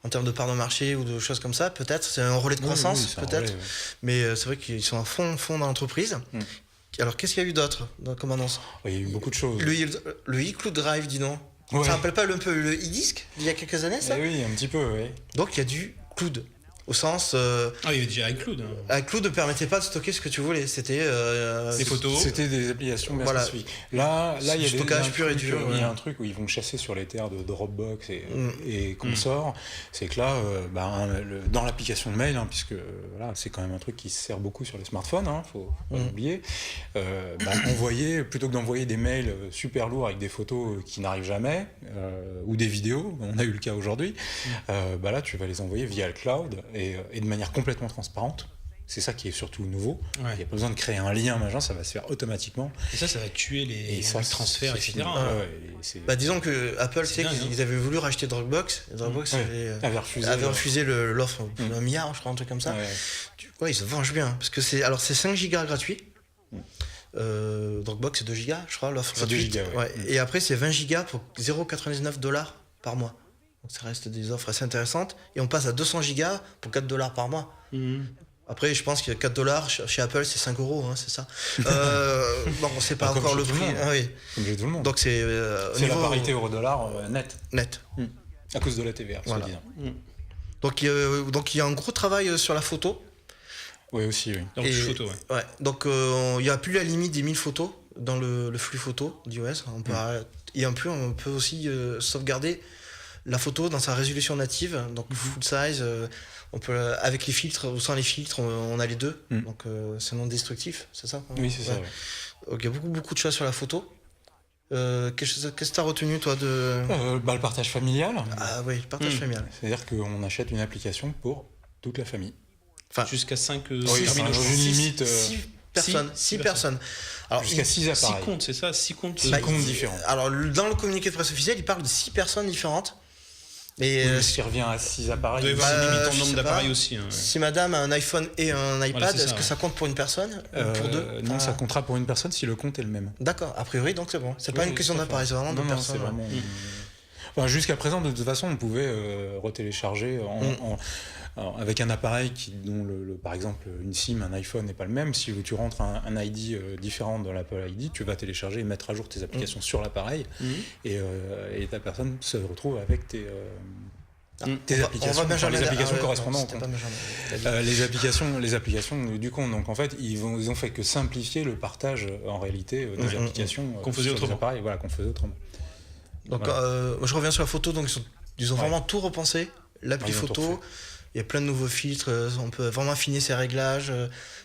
en termes de part de marché ou de choses comme ça. Peut-être, c'est un relais de croissance, peut-être. Mais c'est vrai qu'ils sont à fond dans l'entreprise. Alors, qu'est-ce qu'il y a eu d'autre comme annonce?
Il y a eu beaucoup de choses.
Le iCloud Drive, dis donc. Ça rappelle pas un peu le e-disque d'il y a quelques années, ça?
Oui, un petit peu, oui.
Donc, il y a du cloud. Au sens...
il y avait déjà iCloud.
iCloud ne permettait pas de stocker ce que tu voulais. C'était...
des photos.
C'était des applications bien spécifiques. Là, il y a
stockage pur et dur.
Il y a un truc où ils vont chasser sur les terres de Dropbox et consorts. C'est que là, dans l'application de mail, puisque voilà, c'est quand même un truc qui se sert beaucoup sur les smartphones, faut pas l'oublier, plutôt que d'envoyer des mails super lourds avec des photos qui n'arrivent jamais, ou des vidéos, on a eu le cas aujourd'hui, là tu vas les envoyer via le cloud et de manière complètement transparente. C'est ça qui est surtout nouveau. Il n'y a pas besoin de créer un lien, ça va se faire automatiquement.
Et ça va tuer les transferts, etc.
Disons que Apple, ils avaient voulu racheter Dropbox. Et Dropbox avait refusé l'offre pour $1 milliard, je crois, un truc comme ça. Ils se vengent bien. Parce que c'est 5 gigas gratuits. Dropbox, c'est 2 gigas, je crois, l'offre gratuite. Et après, c'est 20 gigas pour $0,99 par mois. Donc ça reste des offres assez intéressantes. Et on passe à 200 gigas pour $4 par mois. Après, je pense qu'il y a $4 chez Apple, c'est 5 €, c'est ça. On ne sait pas encore le prix.
Comme chez tout le monde.
Donc c'est
la parité euro-dollar net. À cause de la TVA,
voilà. Donc il y a un gros travail sur la photo.
Oui, aussi, oui.
Donc, photo,
Donc il n'y a plus la limite des 1000 photos dans le flux photo d'iOS. On peut aussi sauvegarder la photo dans sa résolution native, donc full size. On peut, avec les filtres ou sans les filtres, on a les deux. Donc c'est non destructif, c'est ça?
Oui, c'est ça.
Donc il y a beaucoup de choses sur la photo. Qu'est-ce que tu as retenu, toi, de...
le partage familial.
Ah oui, le partage familial.
C'est-à-dire qu'on achète une application pour toute la famille.
Enfin, jusqu'à 5
une limite.
6 personnes. Alors,
jusqu'à 6 appareils.
6 comptes, c'est ça? 6 comptes
différents.
Alors, dans le communiqué de presse officiel, il parle de 6 personnes différentes.
Mais ce qui revient à 6 appareils.
Il doit y avoir une limite en nombre d'appareils aussi.
Si madame a un iPhone et un iPad, est-ce que ça compte pour une personne ou pour deux?
Non, ça comptera pour une personne si le compte est le même.
D'accord, a priori, donc c'est bon. C'est pas une question d'appareil, c'est vraiment deux personnes.
C'est vraiment... jusqu'à présent, de toute façon, on pouvait retélécharger avec un appareil dont, par exemple, une SIM, un iPhone n'est pas le même. Si tu rentres un ID différent dans l'Apple ID, tu vas télécharger et mettre à jour tes applications sur l'appareil et ta personne se retrouve avec tes applications, les applications correspondant au compte. Les applications du compte. Donc en fait, ils ont fait que simplifier le partage en réalité des applications
qu'on faisait autrement.
Qu'on faisait autrement.
Donc je reviens sur la photo. Donc ils ont vraiment tout repensé. L'appli photo. Il y a plein de nouveaux filtres, on peut vraiment affiner ses réglages.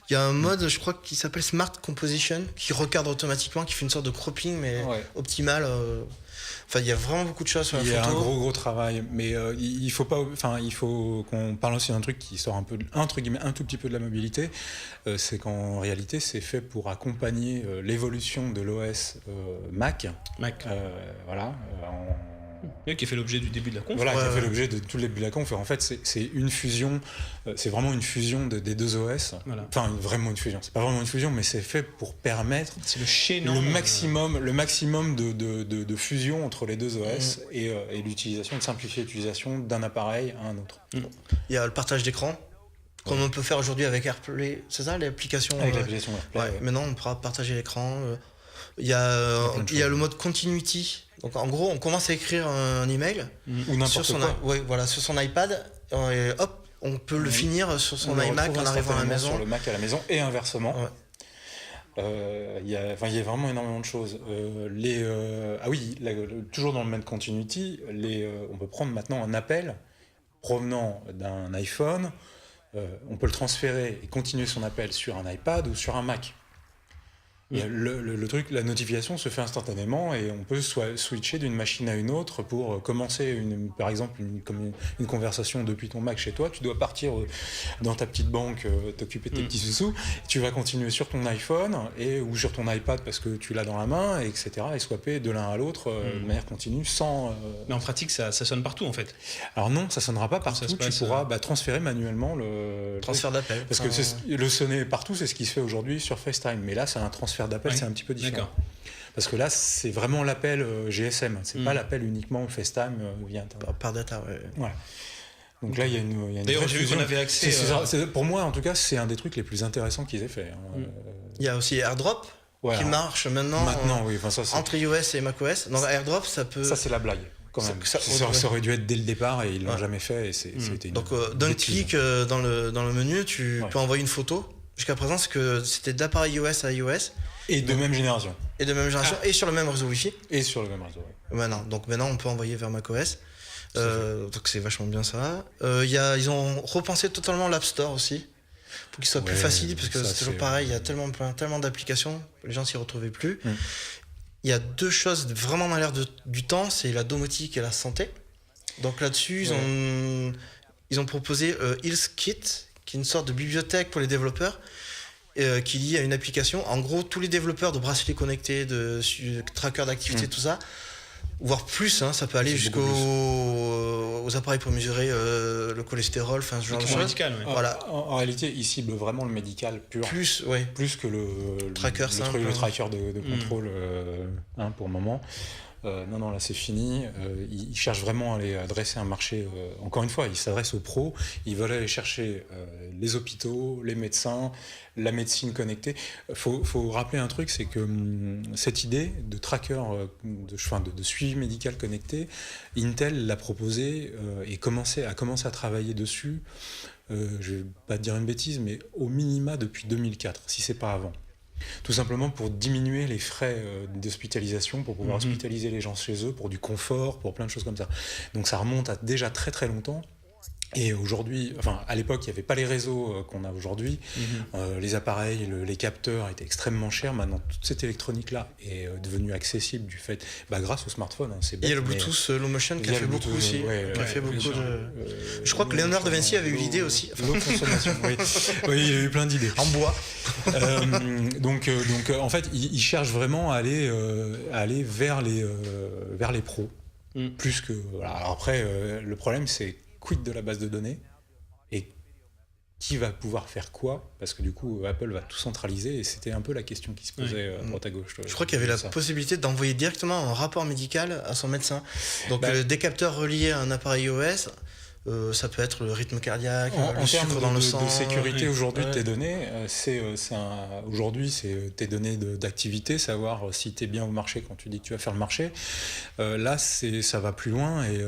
Il y a un mode, je crois, qui s'appelle Smart Composition, qui recadre automatiquement, qui fait une sorte de cropping, mais optimal. Enfin, il y a vraiment beaucoup de choses sur la photo.
Il y a un gros travail, mais il faut qu'on parle aussi d'un truc qui sort un peu, entre guillemets, un tout petit peu de la mobilité. C'est qu'en réalité, c'est fait pour accompagner l'évolution de l'OS Mac.
Qui a fait l'objet du début de la conf.
Voilà, qui a fait l'objet de tout le début de la conf. En fait, c'est une fusion, c'est vraiment une fusion des deux OS. Voilà. Enfin, vraiment une fusion. C'est pas vraiment une fusion, mais c'est fait pour permettre le maximum de fusion entre les deux OS et l'utilisation, de simplifier l'utilisation d'un appareil à un autre.
Il y a le partage d'écran. Comme on peut faire aujourd'hui avec AirPlay, c'est ça l'application?
Avec l'application AirPlay.
Maintenant, on pourra partager l'écran. Il y a le mode continuity. Donc en gros, on commence à écrire un email
ou n'importe quoi.
Sur son iPad et hop, on peut le finir sur son iMac en arrivant à la maison.
Sur le Mac à la maison et inversement. Il y a vraiment énormément de choses. Toujours dans le mode continuity, on peut prendre maintenant un appel provenant d'un iPhone, on peut le transférer et continuer son appel sur un iPad ou sur un Mac. Et le truc, la notification se fait instantanément et on peut switcher d'une machine à une autre pour commencer par exemple une conversation depuis ton Mac chez toi. Tu dois partir dans ta petite banque, t'occuper de tes petits sous-sous. Tu vas continuer sur ton iPhone ou sur ton iPad parce que tu l'as dans la main, etc. et swapper de l'un à l'autre de manière continue sans...
Mais en pratique, ça sonne partout en fait.
Alors non, ça sonnera pas partout. Tu pourras transférer manuellement le
transfert d'appel.
Parce que le sonner partout, c'est ce qui se fait aujourd'hui sur FaceTime. Mais là, c'est un transfert d'appel, c'est un petit peu différent. D'accord. Parce que là, c'est vraiment l'appel GSM, c'est pas l'appel uniquement FaceTime via Internet.
Par data,
Voilà. Donc là, il y a une
D'ailleurs, j'ai vu qu'on avait accès...
pour moi, en tout cas, c'est un des trucs les plus intéressants qu'ils aient fait.
Il y a aussi AirDrop qui marche maintenant
oui.
entre iOS et macOS. Donc AirDrop, ça peut...
Ça, c'est la blague. quand même.
Ça
aurait dû être dès le départ et ils l'ont jamais fait. Et c'était
donc d'un clic dans le menu, tu peux envoyer une photo. Jusqu'à présent, c'était d'appareil iOS à iOS.
Et de même génération.
Et sur le même réseau Wi-Fi.
Et sur le même réseau, oui.
Maintenant, on peut envoyer vers macOS. Donc c'est vachement bien ça. Ils ont repensé totalement l'App Store aussi. Pour qu'il soit plus facile, parce que c'est toujours pareil, il y a tellement d'applications, les gens s'y retrouvaient plus. Il y a deux choses vraiment dans l'air du temps, c'est la domotique et la santé. Donc là-dessus, ils ont proposé HealthKit, qui est une sorte de bibliothèque pour les développeurs, qui lie à une application. En gros, tous les développeurs de bracelets connectés, de trackers d'activité, tout ça, voire plus, ça peut aller aux appareils pour mesurer le cholestérol, ce genre de choses.
Médical, ouais.
Voilà.
En réalité, ils ciblent vraiment le médical pur.
Plus
que le
tracker simple.
Le tracker de contrôle pour le moment. Non, là c'est fini. Ils cherchent vraiment à aller adresser un marché. Encore une fois, ils s'adressent aux pros. Ils veulent aller chercher les hôpitaux, les médecins, la médecine connectée. Faut rappeler un truc, c'est que cette idée de tracker, de suivi médical connecté, Intel l'a proposé et a commencé à travailler dessus. Je vais pas te dire une bêtise, mais au minima depuis 2004, si c'est pas avant. Tout simplement pour diminuer les frais d'hospitalisation, pour pouvoir hospitaliser les gens chez eux, pour du confort, pour plein de choses comme ça. Donc ça remonte à déjà très très longtemps. Et aujourd'hui, à l'époque, il n'y avait pas les réseaux qu'on a aujourd'hui. Les appareils, les capteurs étaient extrêmement chers. Maintenant, toute cette électronique-là est devenue accessible du fait, grâce au smartphone. C'est bête,
il y a le Bluetooth Low Motion qui a fait beaucoup aussi. Je crois que Léonard de Vinci avait eu l'idée aussi.
L'eau consommation, oui, il a eu plein d'idées.
En bois.
Donc, en fait, ils cherchent vraiment à aller vers les pros. Plus que. Voilà. Alors après, le problème, c'est quid de la base de données et qui va pouvoir faire quoi, parce que du coup Apple va tout centraliser et c'était un peu la question qui se posait à droite à gauche.
Je crois qu'il y avait la possibilité d'envoyer directement un rapport médical à son médecin. Donc des capteurs reliés à un appareil iOS, ça peut être le rythme cardiaque, le sucre dans le sang.
De sécurité aujourd'hui de tes données, aujourd'hui c'est tes données d'activité, savoir si tu es bien au marché quand tu dis que tu vas faire le marché. Là ça va plus loin et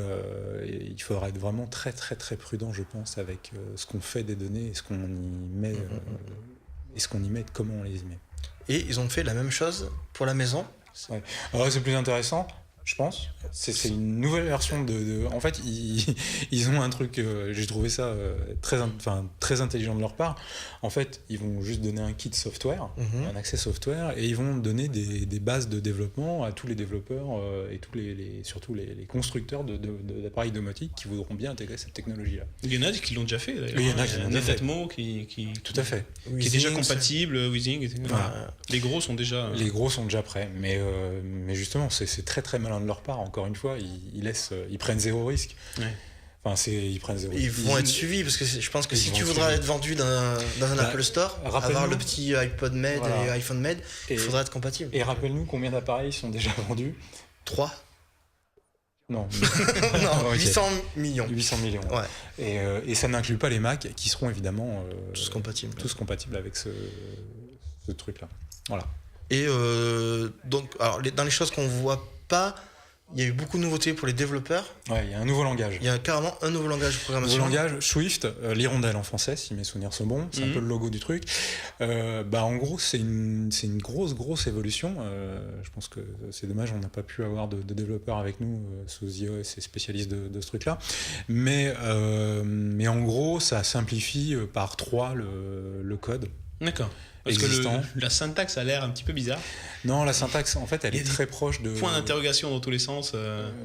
il faudra être vraiment très très très prudent, je pense, avec ce qu'on fait des données et ce qu'on y met et ce qu'on y met et comment on les y met.
Et ils ont fait la même chose pour la maison.
Alors c'est plus intéressant. Je pense. C'est une nouvelle version en fait, ils ont un truc, j'ai trouvé ça très intelligent de leur part. En fait, ils vont juste donner un kit software, un accès software, et ils vont donner des bases de développement à tous les développeurs et surtout les constructeurs d'appareils domotiques qui voudront bien intégrer cette technologie-là.
Il y en a qui l'ont déjà fait, d'ailleurs.
Il y en a qui l'ont déjà fait.
Netmo qui
tout à fait.
Qui est déjà compatible, Weezing, etc. Les gros sont déjà...
Les gros sont déjà prêts, mais justement, c'est très très malin de leur part. Encore une fois, ils prennent zéro risque. Ils prennent zéro risque.
Ils vont être suivis, parce que je pense que si tu voudras être vendu dans un Apple Store, avoir le petit iPod Med et iPhone Med, il faudra être compatible.
Et rappelle-nous combien d'appareils sont déjà vendus?
3.
Non.
Non, 800 millions.
800 millions.
Ouais.
Et ça n'inclut pas les Mac qui seront évidemment
tous compatibles
avec ce truc-là. Voilà.
Et donc, alors, dans les choses qu'on voit pas, il y a eu beaucoup de nouveautés pour les développeurs.
Ouais, il y a un nouveau langage.
Il y a carrément un nouveau langage de programmation.
Nouveau langage, Swift, l'hirondelle en français, si mes souvenirs sont bons. C'est un peu le logo du truc. En gros, c'est une grosse évolution. Je pense que c'est dommage, on n'a pas pu avoir de développeurs avec nous sous iOS et spécialistes de ce truc-là. Mais en gros, ça simplifie par 3 le code.
D'accord. Parce
existant.
Que la syntaxe a l'air un petit peu bizarre.
Non, la syntaxe, en fait, elle est très proche de...
Point d'interrogation dans tous les sens.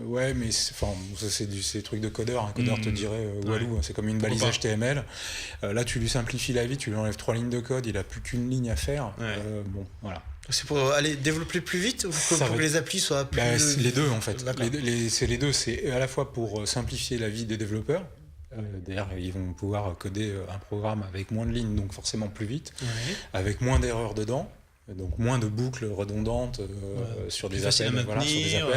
Ouais, mais c'est des trucs de codeur. Un codeur te dirait Walou, c'est comme une balise HTML. Là, tu lui simplifies la vie, tu lui enlèves 3 lignes de code, il n'a plus qu'une ligne à faire. Voilà.
C'est pour aller développer plus vite ou pour que les applis soient plus...
C'est les deux, en fait. C'est les deux. C'est à la fois pour simplifier la vie des développeurs. D'ailleurs, ils vont pouvoir coder un programme avec moins de lignes, donc forcément plus vite, avec moins d'erreurs dedans. Donc moins de boucles redondantes sur des
facile
appels.
à maintenir,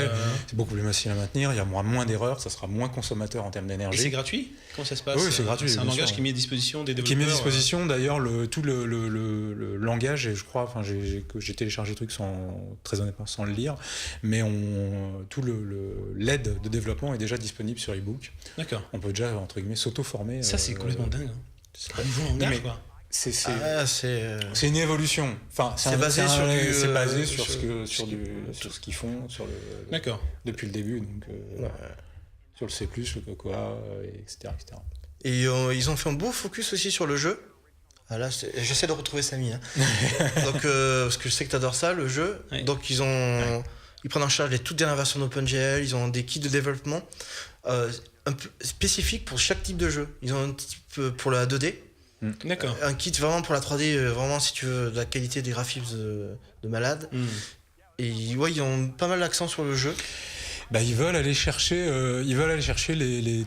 C'est beaucoup plus facile à maintenir, il y a moins d'erreurs, ça sera moins consommateur en termes d'énergie.
Et c'est gratuit? Comment ça se passe?
Oui, c'est gratuit.
C'est un langage qui est mis à disposition des développeurs.
Qui est mis à disposition, d'ailleurs, tout le langage, et je crois, j'ai téléchargé le truc très honnêtement sans le lire, mais tout l'aide de développement est déjà disponible sur ebook.
D'accord.
On peut déjà, entre guillemets, s'auto-former.
Ça, c'est complètement dingue. C'est un nouveau langage, quoi.
C'est
c'est
une évolution. Enfin,
c'est basé sur
ce qu'ils font
D'accord.
depuis le début, donc sur le C++, le Cocoa, etc.
Et ils ont fait un beau focus aussi sur le jeu. Ah là, j'essaie de retrouver Samy. Hein. Donc, parce que je sais que tu adores ça, le jeu. Ouais. Donc ils prennent en charge les toutes dernières versions d'OpenGL. Ils ont des kits de développement un peu spécifiques pour chaque type de jeu. Ils ont un type pour la 2D.
D'accord.
Un kit vraiment pour la 3D, vraiment si tu veux de la qualité des graphismes de malade. Et ils ont pas mal d'accent sur le jeu.
Ils veulent aller chercher,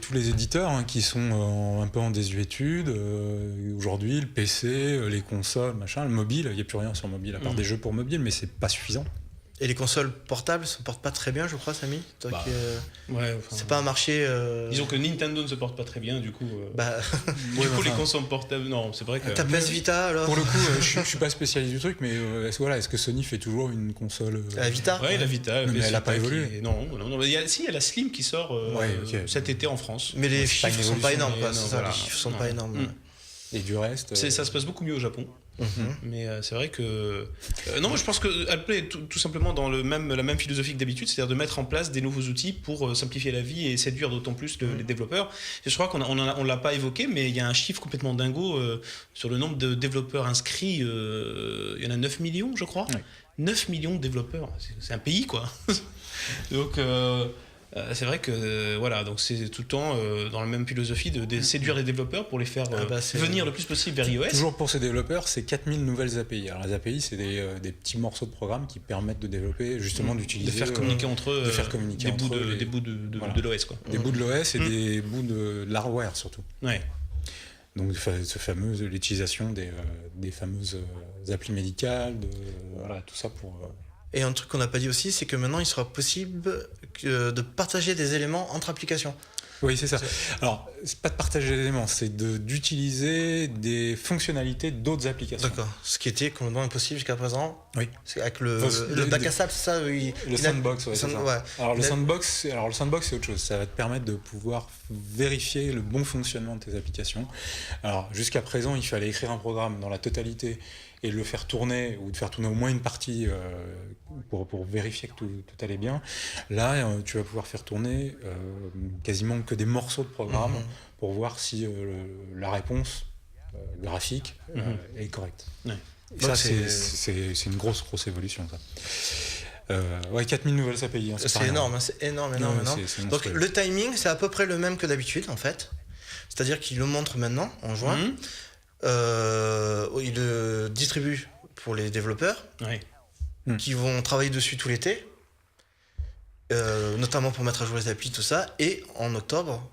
tous les éditeurs qui sont un peu en désuétude. Aujourd'hui, le PC, les consoles, machin, le mobile, il n'y a plus rien sur mobile, à part des jeux pour mobile, mais c'est pas suffisant.
Et les consoles portables se portent pas très bien, je crois, Samy. Donc, c'est pas un marché.
Disons que Nintendo ne se porte pas très bien, du coup. Les consoles portables, non, c'est vrai que.
Ta PS Vita, alors.
Pour le coup, je suis pas spécialiste du truc, mais est-ce que Sony fait toujours une console
La Vita.
Ouais, la Vita.
Mais elle a pas évolué.
Non. Il y a la Slim qui sort cet été en France.
Mais les chiffres sont pas énormes, quoi. Les chiffres sont pas énormes.
Et du reste.
Ça se passe beaucoup mieux au Japon. Mais c'est vrai que moi je pense que Apple est tout simplement dans la même philosophie que d'habitude, c'est-à-dire de mettre en place des nouveaux outils pour simplifier la vie et séduire d'autant plus les développeurs. Et je crois qu'on l'a pas évoqué, mais il y a un chiffre complètement dingo sur le nombre de développeurs inscrits. Il y en a 9 millions, je crois. 9 millions de développeurs, c'est un pays, quoi. Donc c'est vrai que donc c'est tout le temps dans la même philosophie de séduire les développeurs pour les faire venir le plus possible vers iOS.
Toujours pour ces développeurs, c'est 4000 nouvelles API. Alors les API, c'est des petits morceaux de programme qui permettent de développer, justement d'utiliser...
De faire communiquer entre eux des bouts de l'OS, quoi.
Des bouts de l'OS et des bouts de l'hardware, surtout.
Ouais.
Donc l'utilisation des fameuses applis médicales, tout ça pour...
Et un truc qu'on n'a pas dit aussi, c'est que maintenant il sera possible de partager des éléments entre applications.
Oui, c'est ça. Alors, c'est pas de partager des éléments, c'est d'utiliser des fonctionnalités d'autres applications.
D'accord. Ce qui était complètement impossible jusqu'à présent.
Oui.
C'est avec le bac à sable, c'est ça.
Le sandbox, c'est ça. Ouais. Alors le sandbox, c'est autre chose. Ça va te permettre de pouvoir vérifier le bon fonctionnement de tes applications. Alors, jusqu'à présent, il fallait écrire un programme dans la totalité et le faire tourner, ou de faire tourner au moins une partie pour vérifier que tout allait bien. Là, tu vas pouvoir faire tourner quasiment que des morceaux de programme pour voir si la réponse graphique est correcte.
Ouais.
Et ça, c'est une grosse évolution, ça. 4000 nouvelles API.
C'est énorme, c'est énorme. Donc le timing, c'est à peu près le même que d'habitude, en fait. C'est-à-dire qu'il le montre maintenant, en juin. Il le distribue pour les développeurs qui vont travailler dessus tout l'été, notamment pour mettre à jour les applis, tout ça. Et en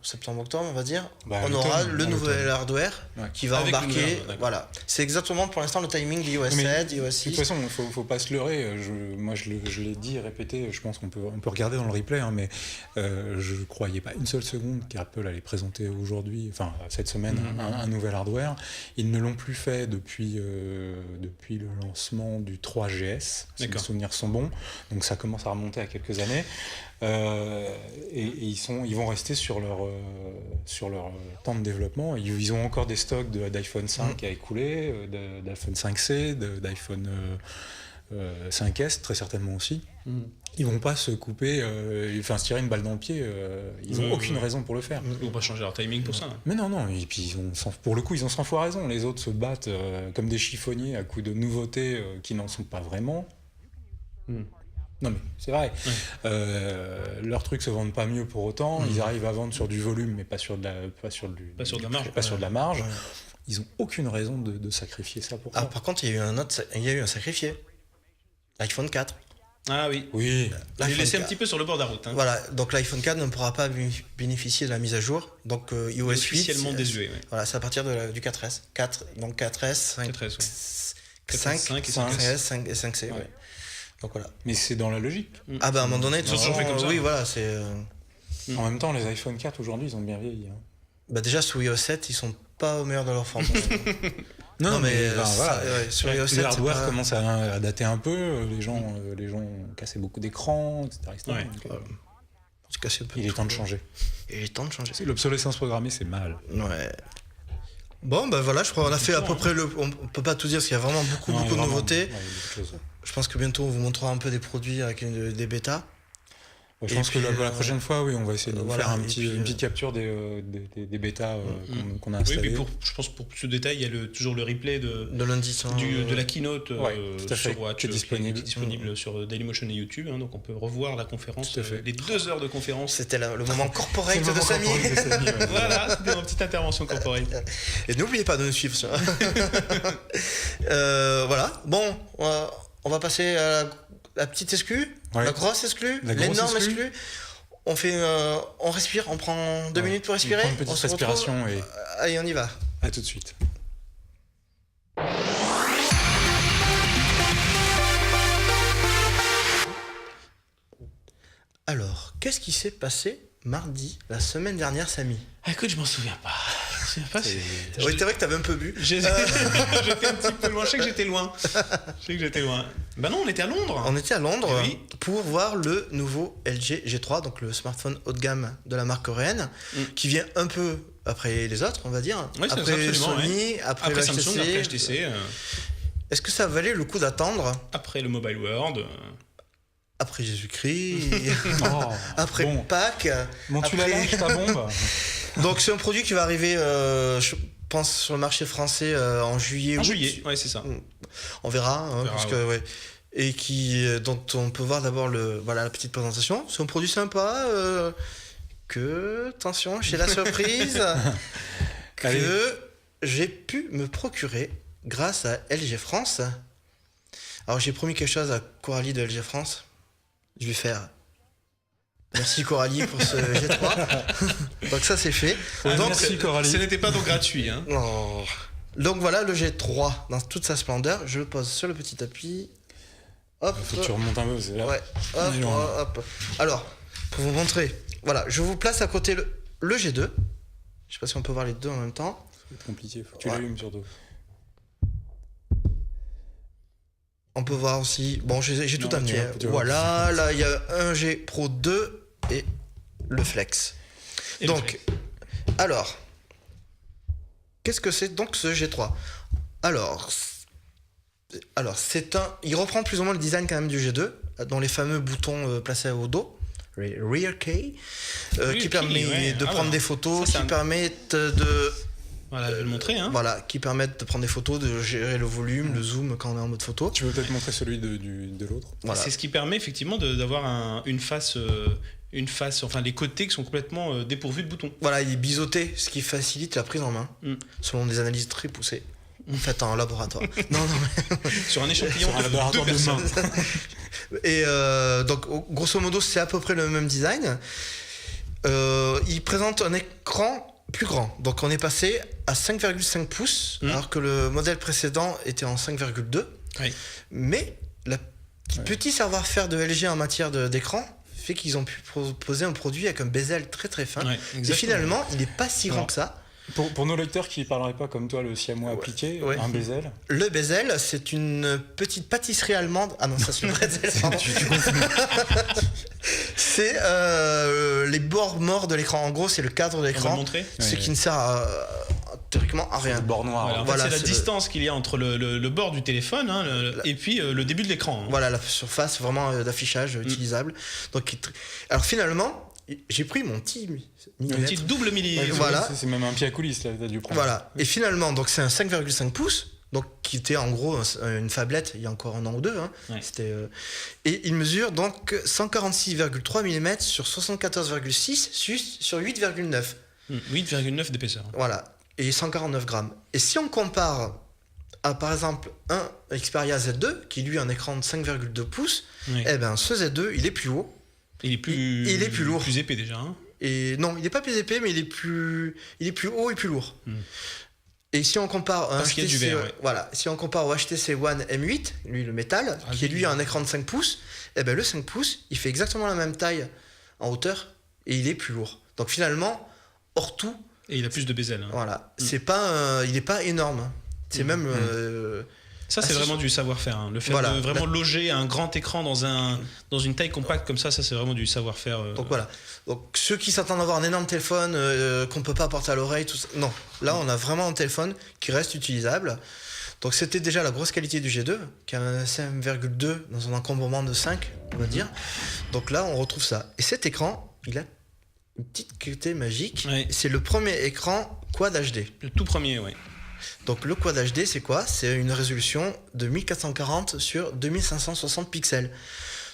septembre-octobre, on va dire, on aura le nouvel hardware qui va embarquer. Voilà. C'est exactement pour l'instant le timing d'iOS 7, iOS 6.
De toute façon, il ne faut pas se leurrer. Moi, je l'ai dit et répété. Je pense qu'on peut regarder dans le replay, mais je ne croyais pas une seule seconde qu'Apple allait présenter aujourd'hui, enfin cette semaine, un nouvel hardware. Ils ne l'ont plus fait depuis le lancement du 3GS, si mes souvenirs sont bons. Donc ça commence à remonter à quelques années. Et ils vont rester sur leur temps de développement. Ils ont encore des stocks d'iPhone 5 à écouler, d'iPhone 5C, d'iPhone 5S très certainement aussi. Ils vont pas se couper, se tirer une balle dans le pied. Ils ont aucune raison pour le faire.
Ils vont pas changer leur timing pour ça.
Mais non. Et puis pour le coup, ils ont 100 fois raison. Les autres se battent comme des chiffonniers à coups de nouveautés qui n'en sont pas vraiment. Non mais c'est vrai. Leurs trucs se vendent pas mieux pour autant. Ils arrivent à vendre sur du volume, mais pas sur de la marge. Ils ont aucune raison de sacrifier ça pour ça.
Par contre, il y a eu un sacrifié. L'iPhone 4.
Ah oui.
Oui.
Il est laissé un petit peu sur le bord de la route.
Voilà. Donc l'iPhone 4 ne pourra pas bénéficier de la mise à jour. Donc iOS 8.
Officiellement désuet.
Voilà, c'est à partir du 4S. Donc 4S, 5S. 5,
5 et
5S, 5 et 5C. Ouais. Donc voilà.
Mais c'est dans la logique.
Ah bah à un moment donné,
Toujours fait comme ça.
oui, voilà, c'est.
En même temps, les iPhone 4 aujourd'hui, ils ont bien vieilli.
Bah déjà sur iOS 7, ils sont pas au meilleur de leur forme.
Non, mais
sur iOS 7,
le hardware commence à dater un peu. Les gens cassaient beaucoup d'écrans, etc.
Ouais.
Donc,
c'est cassé un peu.
il est temps de changer.
Il est temps de changer.
L'obsolescence programmée, c'est mal.
Ouais. Bon, bah voilà, je crois qu'on a fait à peu près le. On peut pas tout dire parce qu'il y a vraiment beaucoup de nouveautés.
Ouais, il y a beaucoup de choses.
Je pense que bientôt on vous montrera un peu des produits avec des bêtas.
Je pense que la prochaine fois, oui, on va essayer de vous faire une petite capture des bêtas qu'on a installées.
Oui, puis je pense pour plus de détails, il y a toujours le replay de
lundi
de la keynote
sur
Watch,
qui est
disponible sur Dailymotion et YouTube. Donc on peut revoir la conférence, les 2 heures de conférence.
C'était le moment corporate de Samy.
Voilà, c'était une petite intervention corporate.
Et n'oubliez pas de nous suivre. Voilà, bon, on va passer à la petite exclue, la grosse exclue, l'énorme exclue. On respire, on prend 2 minutes pour respirer.
On prend une petite respiration et...
Allez, on y va.
À tout de suite.
Alors, qu'est-ce qui s'est passé mardi, la semaine dernière, Samy?
Écoute, je m'en souviens pas.
Oui, c'est vrai que t'avais un peu bu.
J'étais un petit peu loin. Je sais que j'étais loin. Bah non, on était à Londres.
On était à Londres pour voir le nouveau LG G3, donc le smartphone haut de gamme de la marque coréenne, qui vient un peu après les autres, on va dire.
Oui,
après Sony, après
Samsung, après HTC.
Est-ce que ça valait le coup d'attendre?
Après le Mobile World.
Après Jésus-Christ, après Pâques.
Bon, tu la lâches ta bombe.
Donc c'est un produit qui va arriver, je pense, sur le marché français en juillet.
En juillet, ouais, c'est ça.
On verra, parce que et dont on peut voir d'abord la petite présentation. C'est un produit sympa. Attention, j'ai la surprise que j'ai pu me procurer grâce à LG France. Alors j'ai promis quelque chose à Coralie de LG France. Je vais faire. Merci Coralie pour ce G3. Donc ça c'est fait. Donc,
merci Coralie.
Ce n'était pas donc gratuit. Hein.
Non. Donc voilà le G3 dans toute sa splendeur. Je le pose sur le petit tapis. Hop.
Faut que tu remontes un peu, c'est là.
Ouais. Hop. Alors, pour vous montrer, voilà, je vous place à côté le G2. Je sais pas si on peut voir les deux en même temps.
Ça va être compliqué, faut que tu l'allumes surtout.
On peut voir aussi. Bon, j'ai tout amené. Voilà, là il y a un G Pro 2 et le Flex. Donc, alors, qu'est-ce que c'est donc ce G3 ? Alors, il reprend plus ou moins le design quand même du G2, dont les fameux boutons placés au dos, Rear Key, qui permet de prendre des photos, qui permettent de...
Voilà, je vais le montrer. Hein.
Voilà, qui permettent de prendre des photos, de gérer le volume, le zoom quand on est en mode photo.
Tu veux peut-être montrer celui de l'autre.
Voilà. C'est ce qui permet effectivement d'avoir une face, enfin les côtés qui sont complètement dépourvus de boutons.
Voilà, il est biseauté, ce qui facilite la prise en main, selon des analyses très poussées. Faites en laboratoire. non, mais...
Sur un échantillon
de laboratoire de main.
Et donc, grosso modo, c'est à peu près le même design. Il présente un écran plus grand. Donc on est passé à 5,5 pouces, alors que le modèle précédent était en 5,2. Oui. Mais le petit savoir-faire de LG en matière d'écran fait qu'ils ont pu proposer un produit avec un bezel très très fin. Et finalement, il n'est pas si grand que ça.
Pour nos lecteurs qui ne parleraient pas comme toi le siamois appliqué, un bezel.
Le bezel, c'est une petite pâtisserie allemande. Ah non, ça c'est le bretzel. C'est les bords morts de l'écran. En gros, c'est le cadre de l'écran. Ce qui ne sert théoriquement à rien.
Le bord noir.
Voilà, c'est la distance qu'il y a entre le bord du téléphone et puis le début de l'écran.
Voilà, la surface vraiment d'affichage utilisable. Donc, alors finalement, j'ai pris mon petit
double millimètre.
Voilà.
C'est même un pied à coulisses là, t'as dû prendre.
Voilà. Et finalement, donc c'est un 5,5 pouces, donc qui était en gros une phablette il y a encore un an ou deux. Hein. Ouais. C'était et il mesure donc 146,3 mm sur 74,6 sur 8,9.
8,9 d'épaisseur.
Voilà. Et 149 grammes. Et si on compare à par exemple un Xperia Z2 qui lui a un écran de 5,2 pouces, eh ben ce Z2 il est plus haut.
Il est plus
lourd.
Plus épais déjà. Hein.
Et non, il n'est pas plus épais, mais il est plus haut et plus lourd. Et si on compare
Parce qu'il y a du verre, ouais.
voilà, si on compare au HTC One M8, lui le métal, qui est lui un écran de 5 pouces, eh ben le 5 pouces, il fait exactement la même taille en hauteur et il est plus lourd. Donc finalement, hors tout,
et il a plus de bezel. Hein.
Voilà, c'est pas il est pas énorme. C'est même
ça, c'est vraiment du savoir-faire. Hein. Le fait de vraiment loger un grand écran dans une taille compacte comme ça, c'est vraiment du savoir-faire.
Donc voilà. Donc ceux qui s'attendent à avoir un énorme téléphone qu'on peut pas porter à l'oreille, tout ça, non. Là, on a vraiment un téléphone qui reste utilisable. Donc c'était déjà la grosse qualité du G2, qui a un 5,2 dans un encombrement de 5, on va dire. Donc là, on retrouve ça. Et cet écran, il a une petite qualité magique.
Ouais.
C'est le premier écran Quad HD.
Le tout premier, oui.
Donc le Quad HD, c'est quoi? C'est une résolution de 1440 sur 2560 pixels.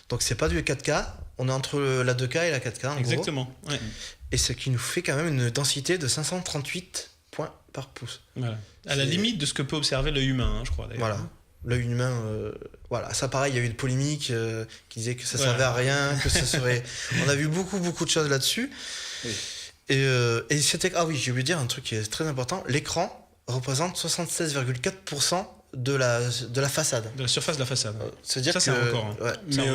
Donc c'est pas du 4K, on est entre la 2K et la 4K en
Exactement.
gros.
Ouais.
Et ce qui nous fait quand même une densité de 538 points par pouce.
Voilà. À la limite de ce que peut observer l'œil humain, je crois d'ailleurs.
Voilà. L'œil humain, voilà. Ça pareil, il y a eu une polémique qui disait que ça servait à rien, que ça serait... On a vu beaucoup de choses là-dessus. Oui. Et c'était... Ah oui, j'ai oublié de dire un truc qui est très important. L'écran représente 76,4% de la façade.
De la surface de la façade.
C'est-à-dire
ça, c'est un record. Hein.
Ouais.
Mais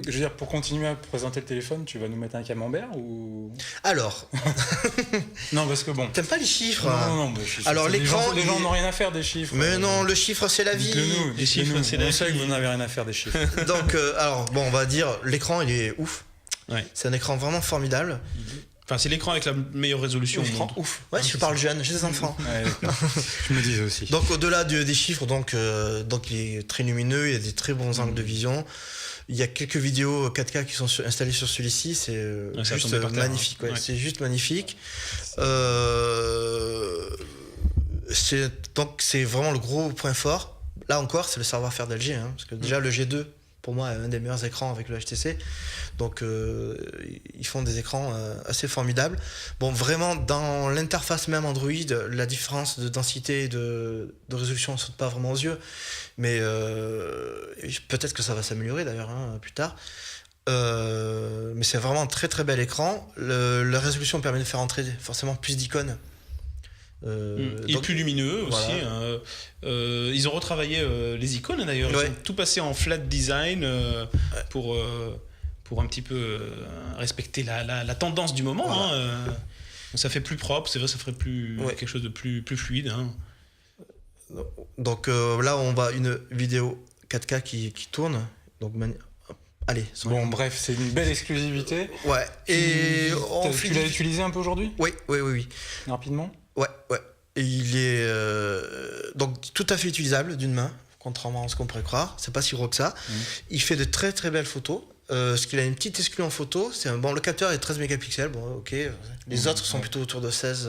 je veux dire, pour continuer à présenter le téléphone, tu vas nous mettre un camembert ou...
Alors.
Non, parce que bon.
T'aimes pas les chiffres?
Non, mais chiffres,
alors l'écran,
les gens n'ont rien à faire des chiffres.
Mais non, le chiffre c'est la vie.
Les chiffres, c'est la vie. On sait que vous n'avez rien à faire des chiffres.
Donc, alors bon, on va dire l'écran, il est ouf. Ouais. C'est un écran vraiment formidable.
Enfin, c'est l'écran avec la meilleure résolution.
L'écran ouf. Ouais, je parle jeune, j'ai des enfants.
Ouais, je me disais aussi.
Donc au-delà des chiffres, donc il est très lumineux, il y a des très bons angles de vision. Il y a quelques vidéos 4K qui sont installées sur celui-ci, c'est juste magnifique. Ouais. C'est juste magnifique. C'est vraiment le gros point fort. Là encore, c'est le savoir-faire d'LG, hein, parce que déjà le G2, pour moi, est un des meilleurs écrans avec le HTC. Donc, ils font des écrans assez formidables. Bon, vraiment, dans l'interface même Android, la différence de densité et de résolution ne saute pas vraiment aux yeux. Mais peut-être que ça va s'améliorer d'ailleurs plus tard. Mais c'est vraiment un très très bel écran. La résolution permet de faire entrer forcément plus d'icônes.
Il est plus lumineux aussi. Voilà. Ils ont retravaillé les icônes d'ailleurs. Ils ont tout passé en flat design pour un petit peu respecter la tendance du moment. Voilà. Hein. Ça fait plus propre, c'est vrai, ça ferait quelque chose de plus fluide. Hein.
Donc là, on va une vidéo 4K qui tourne. Donc allez.
Bon, bref, c'est une belle exclusivité.
Ouais. Et
tu l'as utilisé un peu aujourd'hui ?
Oui.
Rapidement ?
Ouais. Et il est donc tout à fait utilisable d'une main, contrairement à ce qu'on pourrait croire. C'est pas si gros que ça. Il fait de très très belles photos. Ce qu'il a une petite exclue en photo, le capteur est 13 mégapixels. Bon, ok. Les autres sont plutôt autour de 16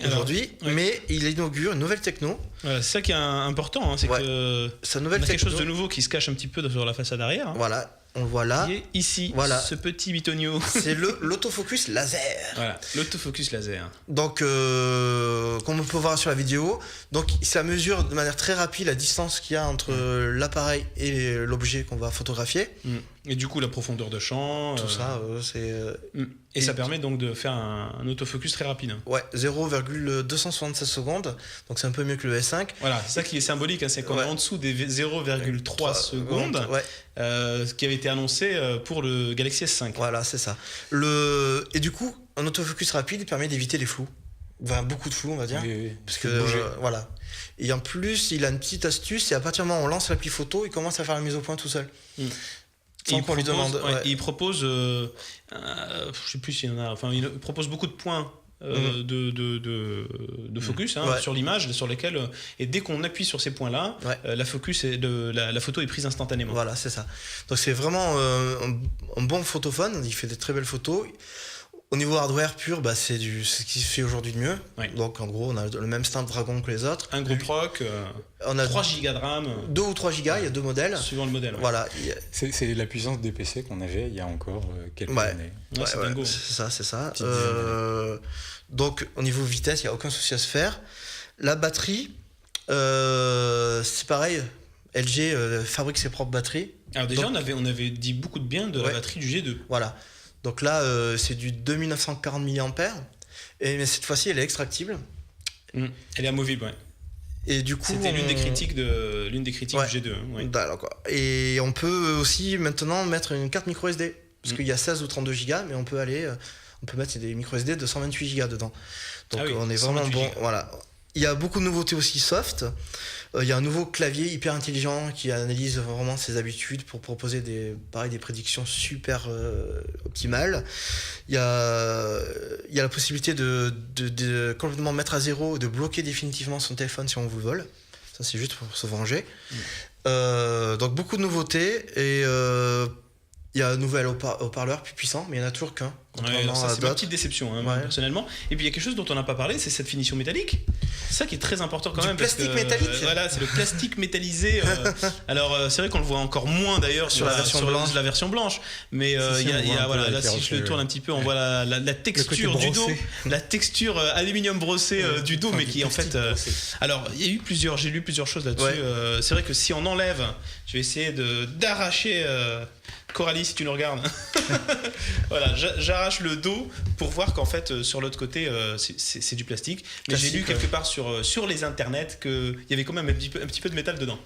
aujourd'hui. Mais il inaugure une nouvelle techno.
C'est ça qui est important, hein, c'est que
sa nouvelle
quelque chose de nouveau qui se cache un petit peu sur la façade arrière. Hein.
Voilà. On le voit là.
Qui est ici, ce petit bitonio.
C'est l'autofocus laser.
Voilà, l'autofocus laser.
Donc, comme on peut voir sur la vidéo, donc ça mesure de manière très rapide la distance qu'il y a entre l'appareil et l'objet qu'on va photographier.
Et du coup, la profondeur de champ.
Tout ça, c'est...
Et ça permet donc de faire un autofocus très rapide.
Ouais, 0,276 secondes. Donc c'est un peu mieux que le S5.
Voilà, c'est ça qui est symbolique, hein, c'est qu'on est en dessous des 0,3 secondes, ce qui avait été annoncé pour le Galaxy S5.
Voilà, c'est ça. Et du coup, un autofocus rapide permet d'éviter les flous. Enfin, beaucoup de flou, on va dire.
Oui.
Parce que voilà. Et en plus, il a une petite astuce, c'est à partir du moment où on lance l'appli photo, il commence à faire la mise au point tout seul.
Il propose, je sais plus s'il y en a, enfin, il propose beaucoup de points de focus sur l'image, sur lesquels, et dès qu'on appuie sur ces points-là, la photo est prise instantanément.
Voilà, c'est ça. Donc c'est vraiment un bon photophone, il fait des très belles photos. Au niveau hardware pur, c'est ce qui se fait aujourd'hui de mieux. Ouais. Donc en gros, on a le même Snapdragon que les autres.
Un gros proc, on a 3 Go de RAM.
2 ou 3 Go, il y a 2 modèles.
Suivant le modèle. Ouais.
Voilà.
C'est la puissance des PC qu'on avait il y a encore quelques années.
C'est ça. Donc au niveau vitesse, il n'y a aucun souci à se faire. La batterie, c'est pareil. LG fabrique ses propres batteries.
Alors déjà, on avait dit beaucoup de bien de la batterie du G2.
Voilà. Donc là, c'est du 2940 mAh. Mais cette fois-ci, elle est extractible.
Elle est amovible, ouais.
Et du coup,
c'était l'une des critiques du G2. Ouais.
D'accord. Et on peut aussi maintenant mettre une carte micro SD. Parce qu'il y a 16 ou 32 Go, mais on peut mettre des micro SD de 128 Go dedans. Donc on est vraiment bon. Voilà. Il y a beaucoup de nouveautés aussi soft. Il y a un nouveau clavier hyper intelligent qui analyse vraiment ses habitudes pour proposer des prédictions super optimales. Il y a la possibilité de complètement mettre à zéro, de bloquer définitivement son téléphone si on vous le vole. Ça, c'est juste pour se venger. Donc beaucoup de nouveautés et il y a un nouvel haut-parleur plus puissant, mais il n'y en a toujours qu'un.
Ça, c'est ma petite déception, personnellement. Et puis il y a quelque chose dont on n'a pas parlé, c'est cette finition métallique. C'est ça qui est très important quand même.
Plastique métallique.
Voilà, c'est le plastique métallisé. Alors c'est vrai qu'on le voit encore moins d'ailleurs sur la version blanche. Mais là, si je le tourne un petit peu, on voit la texture du dos, la texture aluminium brossé du dos, mais qui en fait. Alors j'ai lu plusieurs choses là-dessus. C'est vrai que si on enlève, je vais essayer d'arracher. Coralie, si tu nous regardes, voilà, j'arrache le dos pour voir qu'en fait sur l'autre côté c'est du plastique. Mais j'ai lu quelque part sur les internets qu'il y avait quand même un petit peu de métal dedans.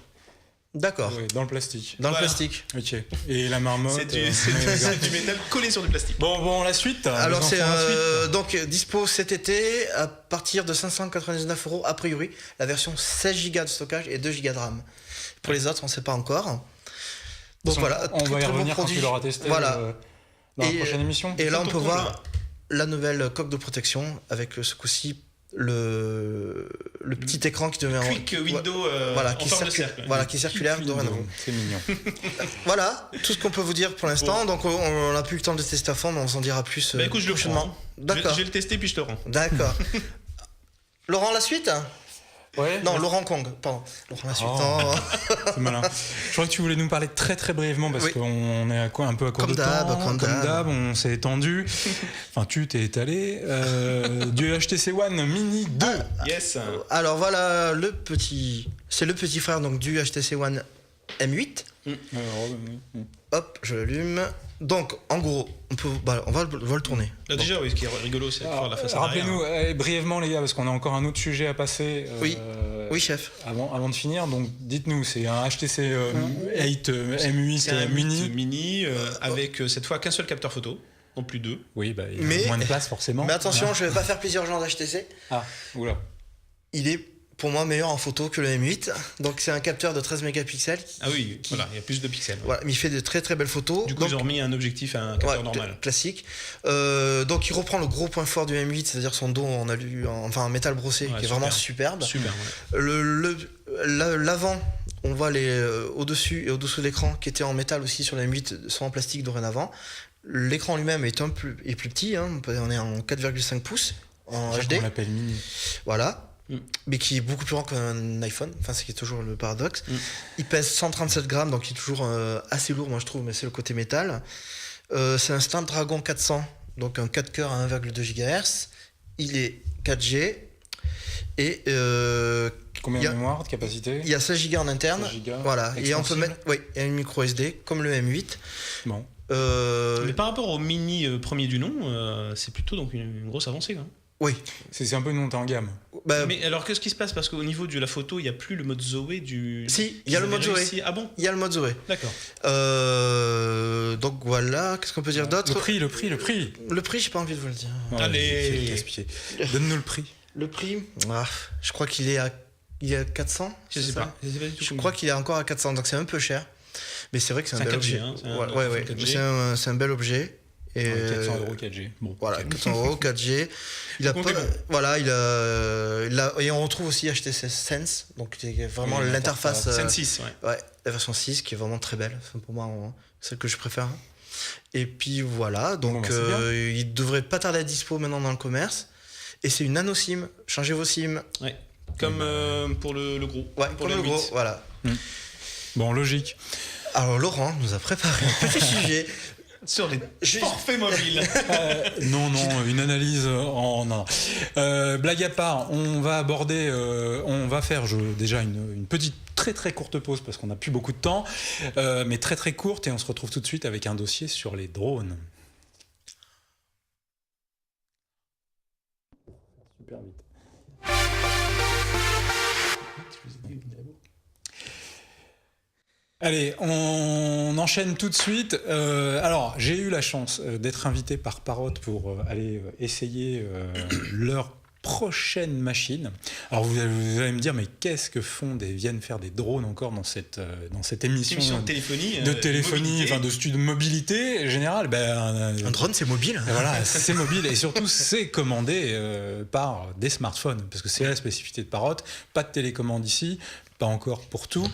D'accord.
Oui, dans le plastique.
Le plastique.
Ok. Et la marmotte.
C'est du métal collé sur du plastique.
Bon, la suite.
Alors c'est donc dispo cet été à partir de 599 € a priori. La version 16 Go de stockage et 2 Go de RAM. Pour les autres, on ne sait pas encore. Donc voilà,
on va y revenir quand tu l'auras testé dans la prochaine émission.
Et là, on peut voir la nouvelle coque de protection avec ce coup-ci le petit écran qui devient
Quick Window
qui est circulaire dorénavant.
C'est mignon.
Voilà, tout ce qu'on peut vous dire pour l'instant. Donc on n'a plus le temps de tester à fond, mais on s'en dira plus
écoute, je
prochainement.
D'accord. Je vais le tester puis je te rends.
D'accord. Laurent, la suite ?
Ouais.
Non, Laurent Kong, pardon. Laurent la suite.
C'est malin. Je crois que tu voulais nous parler très très brièvement parce qu'on est un peu à court de temps. Comme d'hab, on s'est étendu. Enfin, tu t'es étalé. Du HTC One Mini 2.
Yes.
Alors voilà, c'est le petit frère donc du HTC One M8. Hop, je l'allume. Donc, en gros, on va le tourner.
Là, déjà, oui, ce qui est rigolo, c'est de faire la façade arrière.
Rappelez-nous brièvement, les gars, parce qu'on a encore un autre sujet à passer.
Oui, chef.
Avant de finir, donc dites-nous, c'est un HTC 8 M8
Mini avec cette fois qu'un seul capteur photo, non plus deux.
Oui, il y a moins de place forcément.
Mais attention, je vais pas faire plusieurs genres d'HTC.
Ah, oula.
Il est pour moi meilleur en photo que le M8. Donc c'est un capteur de 13 mégapixels.
Il y a plus de pixels.
Voilà, mais il fait de très très belles photos.
Du coup, ils ont remis un objectif à un capteur normal.
Classique. Donc il reprend le gros point fort du M8, c'est-à-dire son dos en métal brossé, qui est vraiment superbe.
Super.
L'avant, on voit au-dessus et au-dessous de l'écran qui étaient en métal aussi sur le M8 sont en plastique dorénavant. L'écran lui-même est plus petit, on est en 4,5 pouces en HD.
On l'appelle mini.
Voilà. Mais qui est beaucoup plus grand qu'un iPhone, enfin c'est toujours le paradoxe. Il pèse 137 grammes, donc il est toujours assez lourd moi je trouve, mais c'est le côté métal. C'est un Snapdragon 400, donc un 4 coeurs à 1,2 GHz. Il est 4G et
combien de mémoire, de capacité ?
Il y a 16 Go en interne.
16 Go,
voilà, et on peut mettre il y a une micro SD comme le M8.
Bon.
Mais par rapport au mini premier du nom, c'est plutôt donc une grosse avancée quand même.
Oui.
C'est un peu une montée en gamme.
Mais alors qu'est-ce qui se passe ? Parce qu'au niveau de la photo, il n'y a plus le mode Zoé du...
Si, il y a le mode Zoé.
Ah bon ?
Il y a le mode Zoé.
D'accord.
Donc voilà, qu'est-ce qu'on peut dire d'autre ?
Le prix.
Le prix, j'ai pas envie de vous le dire.
Allez,
gaspillé. Donne-nous le prix.
Le prix, je crois qu'il est à 400.
Je sais pas.
Je crois qu'il est encore à 400, donc c'est un peu cher. Mais c'est vrai que c'est un bel objet. C'est un bel objet. Et
400 € 4G. Bon,
voilà, 400 € 4G. Et on retrouve aussi HTC Sense, donc c'est vraiment l'interface.
Sense 6,
ouais, la version 6 qui est vraiment très belle. Enfin, pour moi, celle que je préfère. Et puis voilà, donc il devrait pas tarder à être dispo maintenant dans le commerce. Et c'est une nano SIM. Changez vos SIM.
Ouais. Comme pour le gros.
Ouais, pour le gros, voilà.
Bon, logique.
Alors Laurent nous a préparé un petit sujet.
Sur les forfaits mobiles.
Non, une analyse non. Blague à part, on va faire déjà une petite très très courte pause parce qu'on n'a plus beaucoup de temps, mais très très courte, et on se retrouve tout de suite avec un dossier sur les drones. Super vite. Allez, on enchaîne tout de suite. Alors, j'ai eu la chance d'être invité par Parrot pour aller essayer leur prochaine machine. Alors, vous allez me dire, mais qu'est-ce que viennent faire des drones encore dans cette émission
de téléphonie,
de studio de mobilité générale.
Un drone, c'est mobile.
Voilà, c'est mobile et surtout c'est commandé par des smartphones, parce que c'est la spécificité de Parrot. Pas de télécommande ici, pas encore pour tout.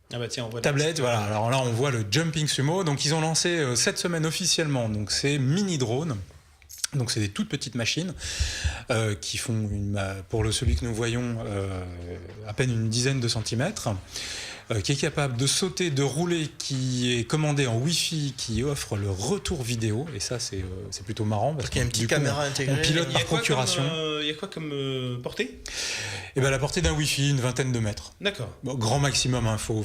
On voit
tablette, voilà. Alors là, on voit le Jumping Sumo. Donc, ils ont lancé cette semaine officiellement. Donc, c'est mini drone. Donc, c'est des toutes petites machines qui font, pour celui que nous voyons, à peine une dizaine de centimètres. Qui est capable de sauter, de rouler, qui est commandé en Wi-Fi, qui offre le retour vidéo, et ça c'est plutôt marrant parce
qu'il y a une petite caméra intégrée.
On pilote par procuration.
Il y a quoi comme portée ?
Et la portée d'un Wi-Fi, une vingtaine de mètres.
D'accord.
Bon, grand maximum, hein, faut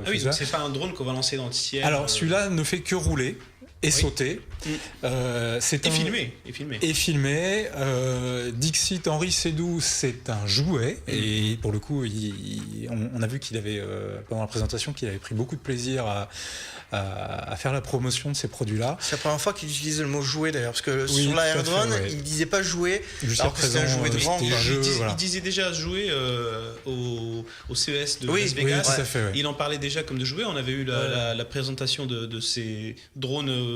donc c'est pas un drone qu'on va lancer dans le ciel.
Alors celui-là ne fait que rouler et sauter.
Et filmé.
Dixit Henri Sédou, c'est un jouet. Et pour le coup, on a vu qu'il avait, pendant la présentation, qu'il avait pris beaucoup de plaisir à faire la promotion de ces produits-là.
C'est la première fois qu'il utilisait le mot jouet d'ailleurs, parce que sur l'Air Drone, il disait pas jouet, alors que c'était un jouet de grand.
Il disait déjà jouer au CES de Las Vegas.
Oui, tout à fait,
Il en parlait déjà comme de jouet. On avait eu la présentation de ces drones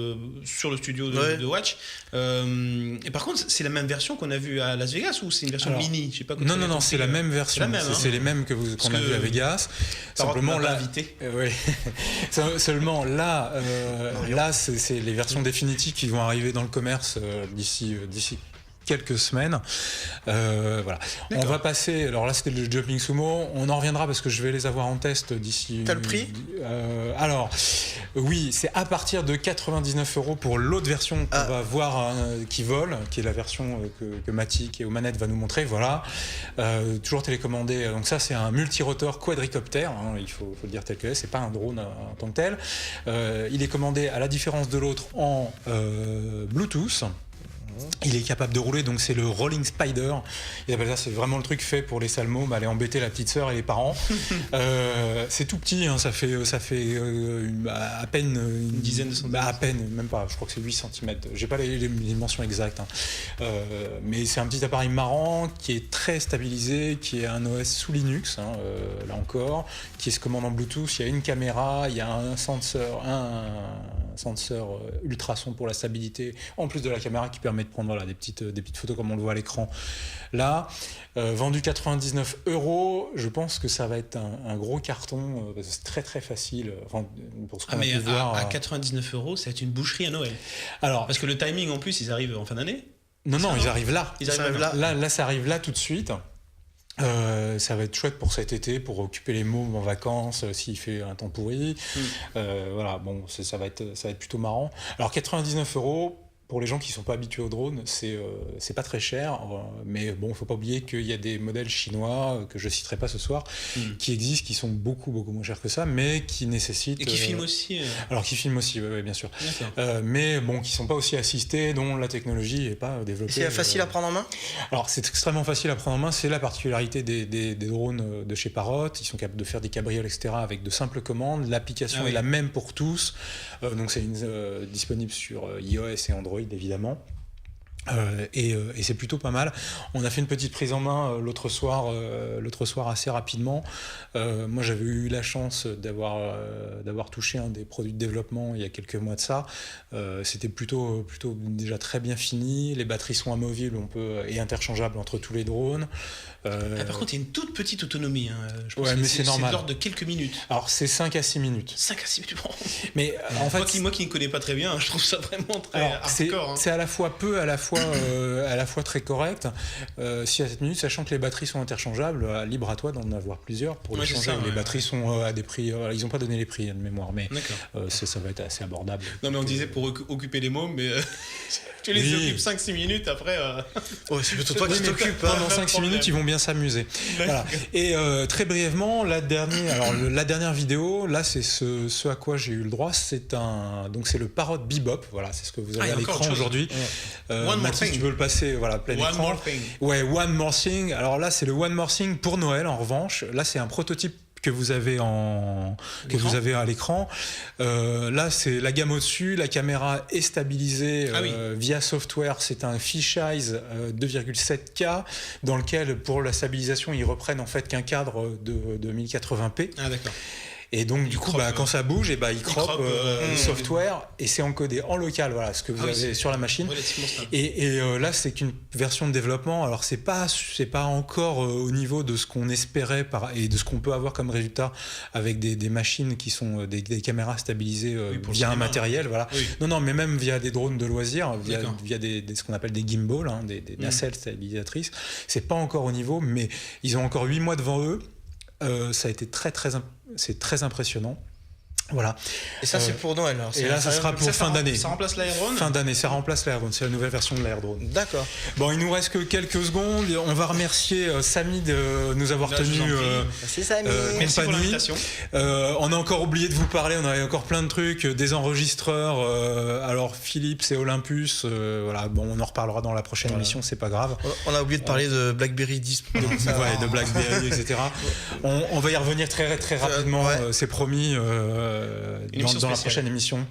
sur le studio de Watch. Et par contre, c'est la même version qu'on a vue à Las Vegas ou c'est une version mini? Je sais pas.
Non, c'est la même version. C'est les mêmes qu'on a vu à Vegas. Simplement là, seulement là, c'est les versions définitives qui vont arriver dans le commerce d'ici quelques semaines. Voilà. On va passer. Alors là, c'était le Jumping Sumo. On en reviendra parce que je vais les avoir en test d'ici.
T'as le prix ?
Alors, oui, c'est à partir de 99 € pour l'autre version qu'on va voir qui vole, qui est la version que Mathis, qui est aux manettes, va nous montrer. Voilà. Toujours télécommandé. Donc ça, c'est un multirotor quadricoptère. Hein, il faut le dire tel que c'est pas un drone en tant que tel. Il est commandé à la différence de l'autre en Bluetooth. Il est capable de rouler, donc c'est le Rolling Spider. Ils appellent ça, c'est vraiment le truc fait pour les salmos, aller embêter la petite sœur et les parents. C'est tout petit, hein, ça fait à peine une
dizaine de centimètres.
À peine, même pas, je crois que c'est 8 cm. J'ai pas les dimensions exactes. Hein. Mais c'est un petit appareil marrant qui est très stabilisé, qui est un OS sous Linux, hein, là encore, qui se commande en Bluetooth. Il y a une caméra, il y a un sensor ultrason pour la stabilité, en plus de la caméra qui permet de prendre des petites photos comme on le voit à l'écran là. Vendu 99 €, je pense que ça va être un gros carton, parce que c'est très très facile, pour ce qu'on a pu voir.
À 99 €, ça va être une boucherie à Noël. Alors, parce que le timing en plus, ils arrivent en fin d'année.
Non, ils arrivent là.
Là,
ça arrive là tout de suite. Ça va être chouette pour cet été, pour occuper les mômes en vacances s'il fait un temps pourri. Voilà, bon, ça va être plutôt marrant. Alors 99 €. Pour les gens qui ne sont pas habitués au drone, c'est pas très cher, mais bon, il ne faut pas oublier qu'il y a des modèles chinois que je ne citerai pas ce soir, qui existent, qui sont beaucoup moins chers que ça, mais qui nécessitent...
Et qui filment aussi
Alors, qui filment aussi, oui, bien sûr. Mais bon, qui ne sont pas aussi assistés, dont la technologie n'est pas développée.
C'est facile à prendre en main ?
Alors, c'est extrêmement facile à prendre en main, c'est la particularité des drones de chez Parrot. Ils sont capables de faire des cabrioles, etc., avec de simples commandes. L'application est la même pour tous, donc c'est disponible sur iOS et Android, évidemment. Et c'est plutôt pas mal. On a fait une petite prise en main l'autre soir assez rapidement. Moi, j'avais eu la chance d'avoir touché un des produits de développement il y a quelques mois de ça. C'était plutôt déjà très bien fini. Les batteries sont amovibles, et interchangeables entre tous les drones.
Par contre, il y a une toute petite autonomie. Je pense
mais c'est normal.
C'est de l'ordre de quelques minutes.
Alors, c'est 5 à 6 minutes.
5 à 6 minutes.
Mais en fait,
moi qui ne connais pas très bien, je trouve ça vraiment très hardcore.
C'est à la fois peu, à la fois très correct. 6 à 7 minutes, sachant que les batteries sont interchangeables, libre à toi d'en avoir plusieurs pour les changer. Les batteries sont à des prix. Ils n'ont pas donné les prix de mémoire, mais ça va être assez abordable.
Non, mais on disait pour occuper les mômes, mais tu les occupes 5-6 minutes après.
C'est plutôt toi qui t'occupes.
Pendant 5-6 minutes, ils vont bien s'amuser. Voilà. Et très brièvement, la dernière vidéo, là, c'est ce à quoi j'ai eu le droit. C'est le Parrot Bebop. Voilà, c'est ce que vous avez à l'écran aujourd'hui. Mathis, tu peux le passer, plein écran.
More thing.
Ouais, One More Thing. Alors là, c'est le One More Thing pour Noël, en revanche. Là, c'est un prototype que vous avez à l'écran. Là, c'est la gamme au-dessus. La caméra est stabilisée via software. C'est un fisheye 2,7K dans lequel, pour la stabilisation, ils reprennent en fait qu'un cadre de 1080p.
Ah d'accord.
Et donc du coup, quand ça bouge, il crop le software et c'est encodé en local, voilà, ce que vous avez sur la machine. Et là, c'est qu'une version de développement. Alors c'est pas encore au niveau de ce qu'on espérait et de ce qu'on peut avoir comme résultat avec des machines qui sont des caméras stabilisées via un matériel, voilà. Oui. Non, mais même via des drones de loisirs, via ce qu'on appelle des gimbals, des nacelles stabilisatrices. C'est pas encore au niveau, mais ils ont encore 8 mois devant eux. Ça a été c'est très impressionnant. Voilà.
Et ça, c'est pour Noël. Alors,
et là, ça sera pour fin d'année.
Ça remplace l'Air-Drone ?
Fin d'année, ça remplace l'Air-Drone. C'est la nouvelle version de l'Air-Drone.
D'accord.
Bon, il nous reste que quelques secondes. On va remercier Samy de nous avoir tenu
Merci Samy.
Merci pour l'invitation.
On a encore oublié de vous parler. On avait encore plein de trucs, des enregistreurs. Alors Philips et Olympus. Voilà. Bon, on en reparlera dans la prochaine émission. C'est pas grave.
On a oublié de parler de BlackBerry 10.
De BlackBerry, etc. On va y revenir très très rapidement. C'est promis. Dans la prochaine émission,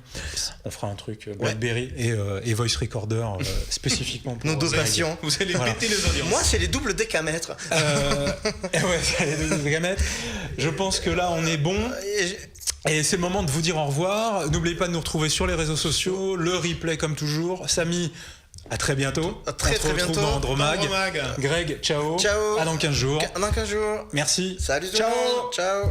on fera un truc BlackBerry et Voice Recorder spécifiquement pour
nos deux passions.
Vous allez péter les audiences.
Moi, c'est les doubles décamètres.
C'est les doubles décamètres. Je pense que là, on est bon. Et c'est le moment de vous dire au revoir. N'oubliez pas de nous retrouver sur les réseaux sociaux. Le replay, comme toujours. Samy, à très bientôt.
À très bientôt.
Dans Andromag. Greg, ciao.
Ciao.
À dans 15 jours.
Dans 15 jours.
Merci.
Salut.
Ciao.
Ciao.